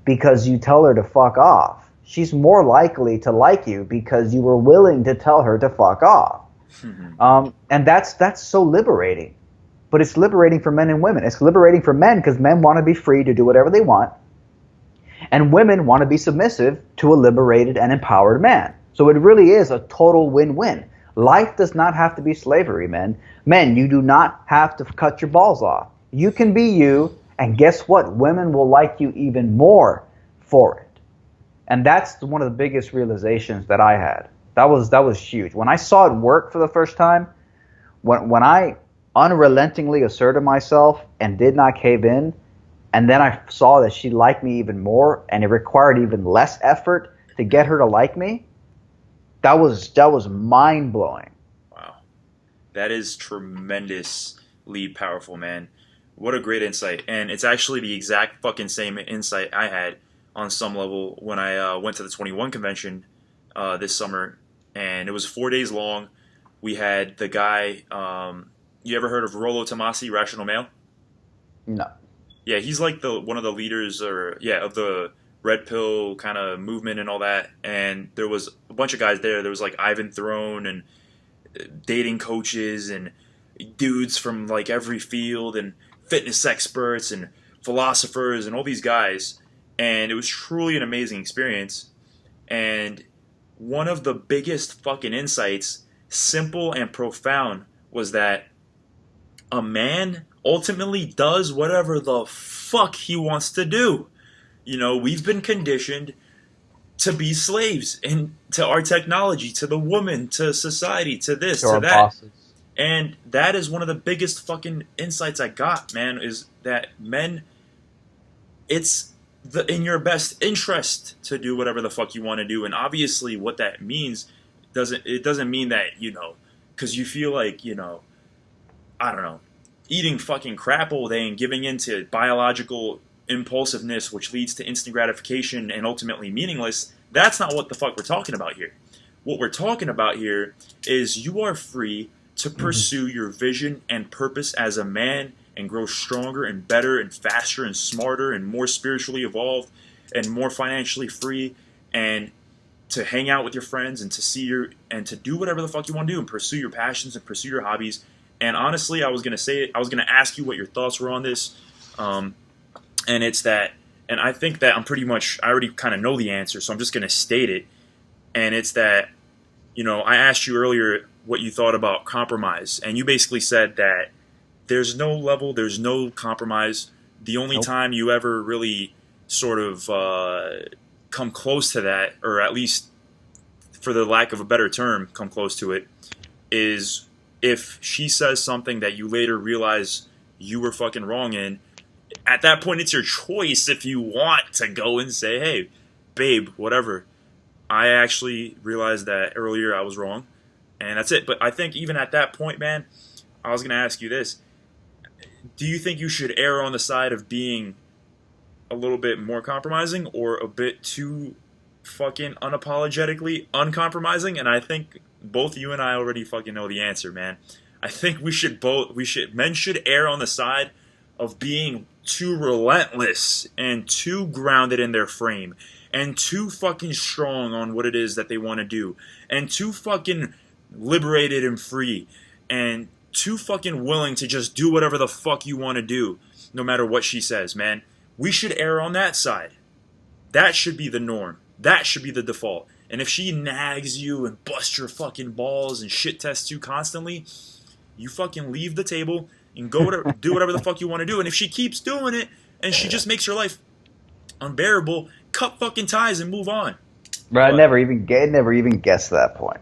because you tell her to fuck off. She's more likely to like you because you were willing to tell her to fuck off. And that's so liberating. But it's liberating for men and women. It's liberating for men because men want to be free to do whatever they want. And women want to be submissive to a liberated and empowered man. So it really is a total win-win. Life does not have to be slavery, men. Men, you do not have to cut your balls off. You can be you, and guess what? Women will like you even more for it. And that's one of the biggest realizations that I had. That was huge. When I saw it work for the first time, when I unrelentingly asserted myself and did not cave in, and then I saw that she liked me even more, and it required even less effort to get her to like me, that was mind-blowing. Wow. That is tremendously powerful, man. What a great insight. And it's actually the exact fucking same insight I had on some level when I went to the 21 convention this summer. And it was 4 days long. We had the guy, you ever heard of Rollo Tomasi, Rational Male? No. Yeah, he's like one of the leaders of the Red Pill kind of movement and all that. And there was a bunch of guys there. There was like Ivan Throne and dating coaches and dudes from like every field and fitness experts and philosophers and all these guys. And it was truly an amazing experience. And one of the biggest fucking insights, simple and profound, was that a man ultimately does whatever the fuck he wants to do. You know, we've been conditioned to be slaves and to our technology, to the woman, to society, to this, to that. Bosses. And that is one of the biggest fucking insights I got, man, is that men, it's in your best interest to do whatever the fuck you want to do. And obviously what that means doesn't mean that, you know, because you feel like, you know, I don't know, eating fucking crap all day and giving into biological impulsiveness, which leads to instant gratification and ultimately meaningless. That's not what the fuck we're talking about here. What we're talking about here is you are free to pursue your vision and purpose as a man and grow stronger and better and faster and smarter and more spiritually evolved and more financially free, and to hang out with your friends and to do whatever the fuck you want to do and pursue your passions and pursue your hobbies. And honestly, I was going to ask you what your thoughts were on this. And it's that, and I think that I already kind of know the answer, so I'm just going to state it. And it's that, you know, I asked you earlier what you thought about compromise, and you basically said that there's no compromise. The only time you ever really sort of come close to that, or at least for the lack of a better term, come close to it, is if she says something that you later realize you were fucking wrong in. At that point, it's your choice if you want to go and say, hey, babe, whatever. I actually realized that earlier I was wrong. And that's it. But I think even at that point, man, I was going to ask you this. Do you think you should err on the side of being a little bit more compromising or a bit too fucking unapologetically uncompromising? And I think both you and I already fucking know the answer, man. I think men should err on the side of being too relentless and too grounded in their frame and too fucking strong on what it is that they want to do and too fucking liberated and free and too fucking willing to just do whatever the fuck you want to do no matter what she says, man. We should err on that side. That should be the norm. That should be the default. And if she nags you and busts your fucking balls and shit tests you constantly, you fucking leave the table and go do whatever the fuck you want to do. And if she keeps doing it and she just makes your life unbearable, cut fucking ties and move on. Bro, it never even gets to that point.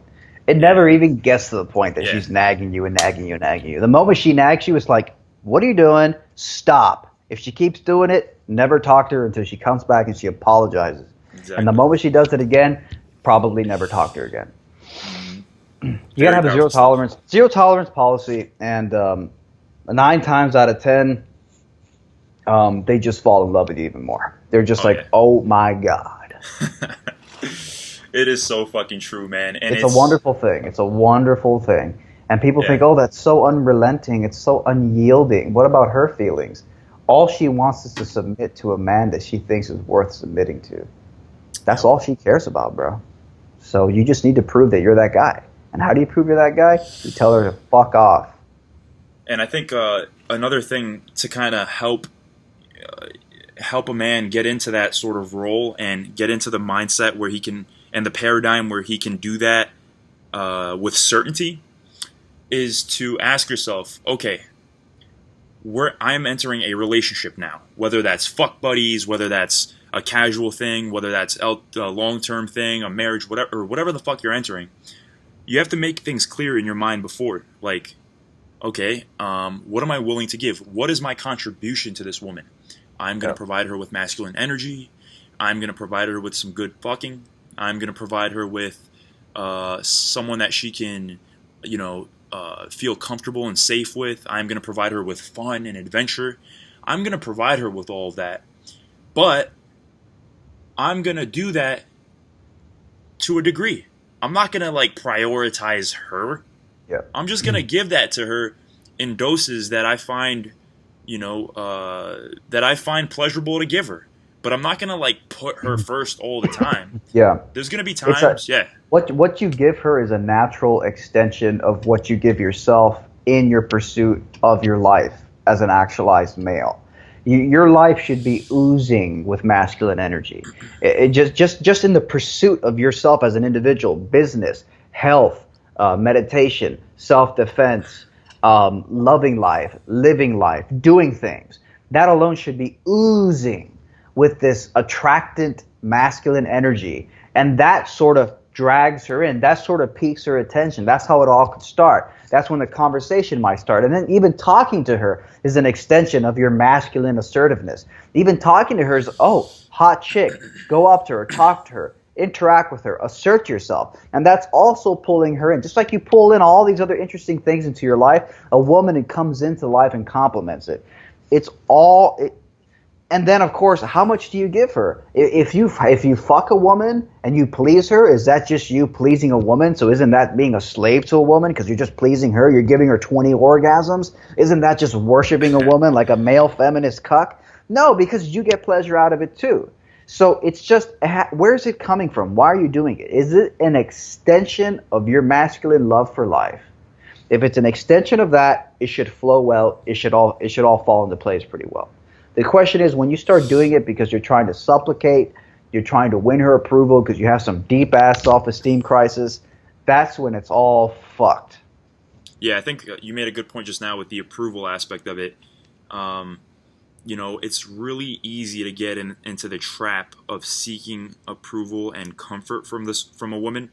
It never even gets to the point that she's nagging you and nagging you and nagging you. The moment she nags you, it's like, what are you doing? Stop. If she keeps doing it, never talk to her until she comes back and she apologizes. Exactly. And the moment she does it again, probably never talk to her again. You gotta have a zero tolerance policy, and 9 times out of 10, they just fall in love with you even more. They're just oh my god. It is so fucking true, man. And it's a wonderful thing. It's a wonderful thing. And people think, oh, that's so unrelenting. It's so unyielding. What about her feelings? All she wants is to submit to a man that she thinks is worth submitting to. That's all she cares about, bro. So you just need to prove that you're that guy. And how do you prove you're that guy? You tell her to fuck off. And I think another thing to kind of help a man get into that sort of role and get into the mindset where he can, and the paradigm where he can do that with certainty, is to ask yourself, okay, I'm entering a relationship now, whether that's fuck buddies, whether that's a casual thing, whether that's a long-term thing, a marriage, whatever the fuck you're entering. You have to make things clear in your mind before, like, okay, what am I willing to give? What is my contribution to this woman? I'm going to provide her with masculine energy. I'm going to provide her with some good fucking. I'm going to provide her with someone that she can, feel comfortable and safe with. I'm going to provide her with fun and adventure. I'm going to provide her with all of that. But I'm going to do that to a degree. I'm not going to like prioritize her. Yeah. I'm just going to give that to her in doses that I find, that I find pleasurable to give her. But I'm not going to like put her first all the time. Yeah. There's going to be times, What you give her is a natural extension of what you give yourself in your pursuit of your life as an actualized male. Your life should be oozing with masculine energy. It just in the pursuit of yourself as an individual, business, health, meditation, self-defense, loving life, living life, doing things. That alone should be oozing with this attractant masculine energy. And that sort of drags her in. That sort of piques her attention. That's how it all could start. That's when the conversation might start. And then even talking to her is an extension of your masculine assertiveness. Even talking to her is, oh, hot chick. Go up to her, talk to her, interact with her, assert yourself. And that's also pulling her in. Just like you pull in all these other interesting things into your life, a woman comes into life and complements it. It's all... And then, of course, how much do you give her? If you fuck a woman and you please her, is that just you pleasing a woman? So isn't that being a slave to a woman because you're just pleasing her? You're giving her 20 orgasms? Isn't that just worshiping a woman like a male feminist cuck? No, because you get pleasure out of it too. So it's just, where's it coming from? Why are you doing it? Is it an extension of your masculine love for life? If it's an extension of that, it should flow well. It should all fall into place pretty well. The question is, when you start doing it because you're trying to supplicate, you're trying to win her approval because you have some deep-ass self-esteem crisis, that's when it's all fucked. Yeah, I think you made a good point just now with the approval aspect of it. It's really easy to get into the trap of seeking approval and comfort from a woman.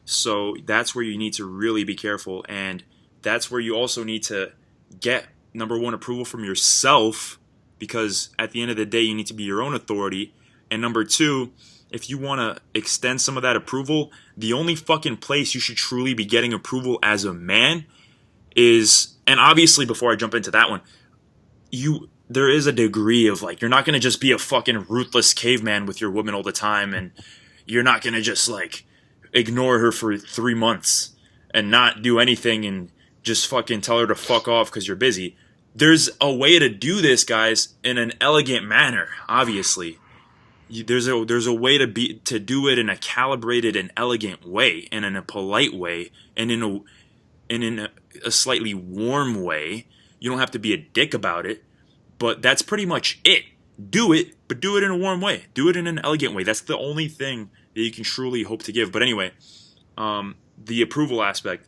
So that's where you need to really be careful. And that's where you also need to get, number one, approval from yourself, because at the end of the day, you need to be your own authority. And number two, if you want to extend some of that approval, the only fucking place you should truly be getting approval as a man is, and obviously before I jump into that one, there is a degree of like, you're not going to just be a fucking ruthless caveman with your woman all the time, and you're not going to just like ignore her for 3 months and not do anything and just fucking tell her to fuck off because you're busy. There's a way to do this, guys, in an elegant manner. Obviously, there's a way to do it in a calibrated and elegant way, and in a polite way, and in a slightly warm way. You don't have to be a dick about it, but that's pretty much it. Do it, but do it in a warm way. Do it in an elegant way. That's the only thing that you can truly hope to give. But anyway, the approval aspect.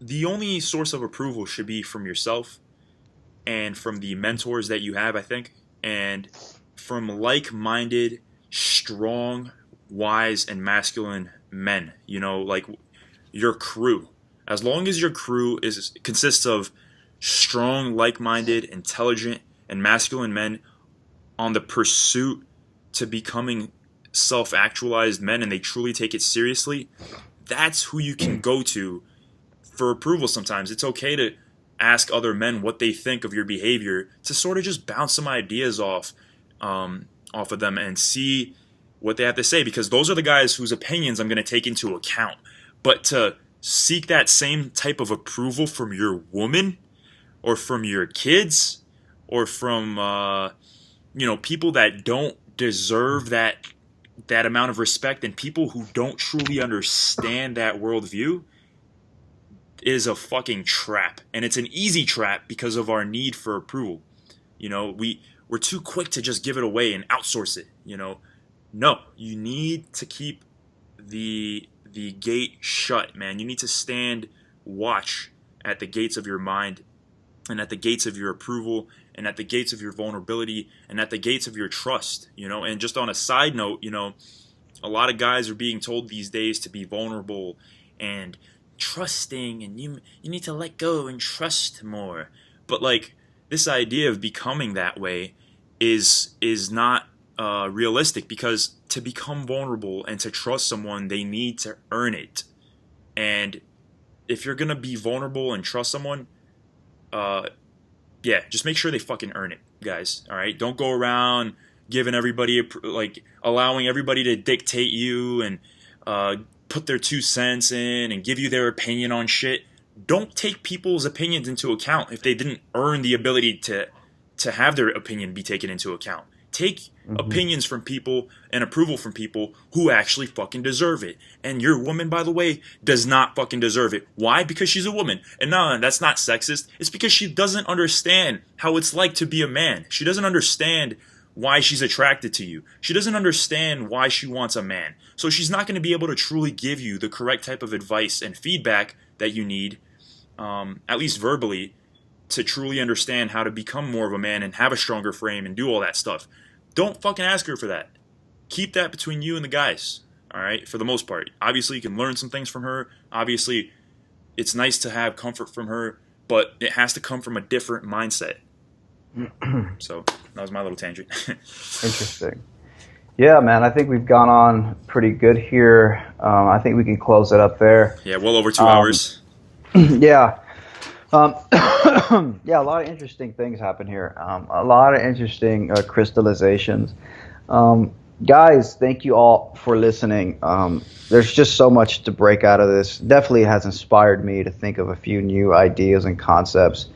The only source of approval should be from yourself and from the mentors that you have, I think, and from like-minded, strong, wise, and masculine men. Like your crew. As long as your crew consists of strong, like-minded, intelligent, and masculine men on the pursuit to becoming self-actualized men, and they truly take it seriously, that's who you can go to for approval. Sometimes it's okay to ask other men what they think of your behavior, to sort of just bounce some ideas off of them and see what they have to say, because those are the guys whose opinions I'm going to take into account. But to seek that same type of approval from your woman or from your kids or from people that don't deserve that amount of respect, and people who don't truly understand that worldview, is a fucking trap. And it's an easy trap because of our need for approval. We're too quick to just give it away and outsource it. No, you need to keep the gate shut, man. You need to stand watch at the gates of your mind, and at the gates of your approval, and at the gates of your vulnerability, and at the gates of your trust. And just on a side note, a lot of guys are being told these days to be vulnerable and trusting, and you need to let go and trust more. But like, this idea of becoming that way is not realistic, because to become vulnerable and to trust someone, they need to earn it. And if you're gonna be vulnerable and trust someone, just make sure they fucking earn it, guys. All right, don't go around giving everybody allowing everybody to dictate you and put their 2 cents in and give you their opinion on shit. Don't take people's opinions into account if they didn't earn the ability to have their opinion be taken into account. Take opinions from people and approval from people who actually fucking deserve it. And your woman, by the way, does not fucking deserve it. Why? Because she's a woman. And no, that's not sexist. It's because she doesn't understand how it's like to be a man. She doesn't understand why she's attracted to you. She doesn't understand why she wants a man. So she's not going to be able to truly give you the correct type of advice and feedback that you need, at least verbally, to truly understand how to become more of a man and have a stronger frame and do all that stuff. Don't fucking ask her for that. Keep that between you and the guys, all right, for the most part. Obviously, you can learn some things from her. Obviously, it's nice to have comfort from her, but it has to come from a different mindset. So that was my little tangent. Interesting. Yeah, man, I think we've gone on pretty good here. I think we can close it up there. Yeah, well over 2 hours. Yeah. Yeah, a lot of interesting things happen here. A lot of interesting crystallizations. Guys, thank you all for listening. There's just so much to break out of this. Definitely has inspired me to think of a few new ideas and concepts.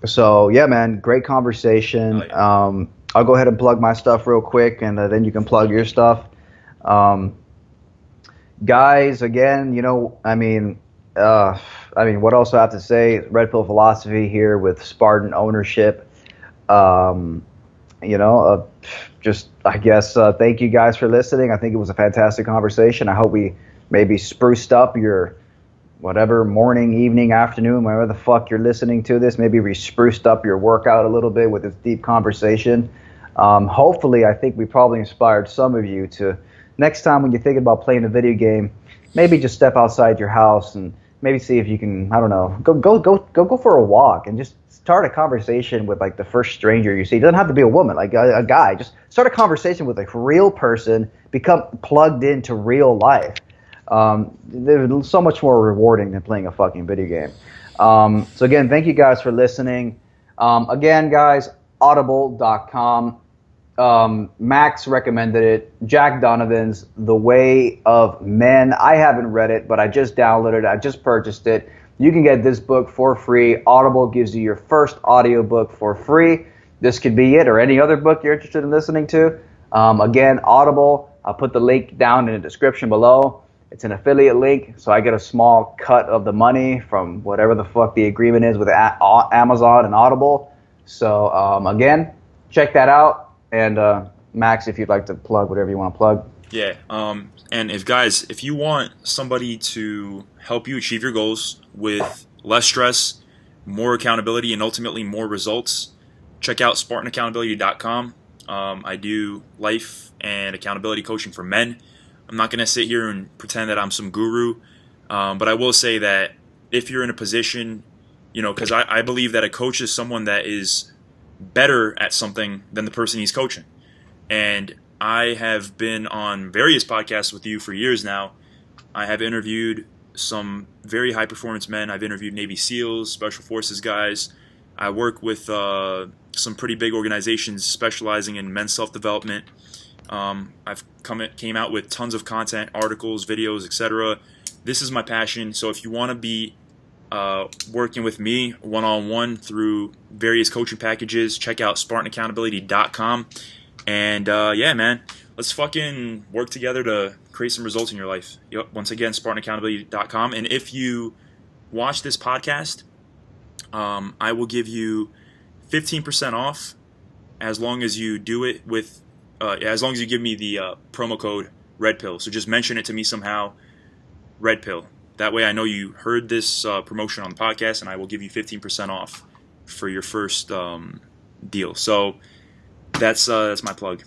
So, yeah, man, great conversation. Oh, yeah. I'll go ahead and plug my stuff real quick, and then you can plug your stuff. Guys, again, what else do I have to say? Red Pill Philosophy here with Spartan ownership. Thank you guys for listening. I think it was a fantastic conversation. I hope we maybe spruced up your whatever morning, evening, afternoon, wherever the fuck you're listening to this. Maybe we spruced up your workout a little bit with this deep conversation. Hopefully, I think we probably inspired some of you to, next time when you're thinking about playing a video game, maybe just step outside your house and maybe see if you can, I don't know, go for a walk and just start a conversation with like the first stranger you see. It doesn't have to be a woman, like a guy. Just start a conversation with a real person, become plugged into real life. There's so much more rewarding than playing a fucking video game. So again, thank you guys for listening. Again, guys, audible.com. Max recommended it. Jack Donovan's The Way of Men. I haven't read it, but I just downloaded it. I just purchased it. You can get this book for free. Audible gives you your first audiobook for free. This could be it, or any other book you're interested in listening to. Again, Audible. I'll put the link down in the description below. It's an affiliate link, so I get a small cut of the money from whatever the fuck the agreement is with Amazon and Audible. So, again, check that out. And Max, if you'd like to plug whatever you want to plug. Yeah. And if you want somebody to help you achieve your goals with less stress, more accountability, and ultimately more results, check out SpartanAccountability.com. I do life and accountability coaching for men. I'm not going to sit here and pretend that I'm some guru, but I will say that if you're in a position, because I believe that a coach is someone that is better at something than the person he's coaching. And I have been on various podcasts with you for years now. I have interviewed some very high performance men. I've interviewed Navy SEALs, Special Forces guys. I work with some pretty big organizations specializing in men's self-development. I've came out with tons of content, articles, videos, etc. This is my passion. So if you want to be working with me one-on-one through various coaching packages, check out SpartanAccountability.com. And yeah, man, let's fucking work together to create some results in your life. Yep. Once again, SpartanAccountability.com. And if you watch this podcast, I will give you 15% off as long as you do it with, as long as you give me the promo code REDPILL. So just mention it to me somehow, REDPILL. That way I know you heard this promotion on the podcast, and I will give you 15% off for your first deal. So that's my plug.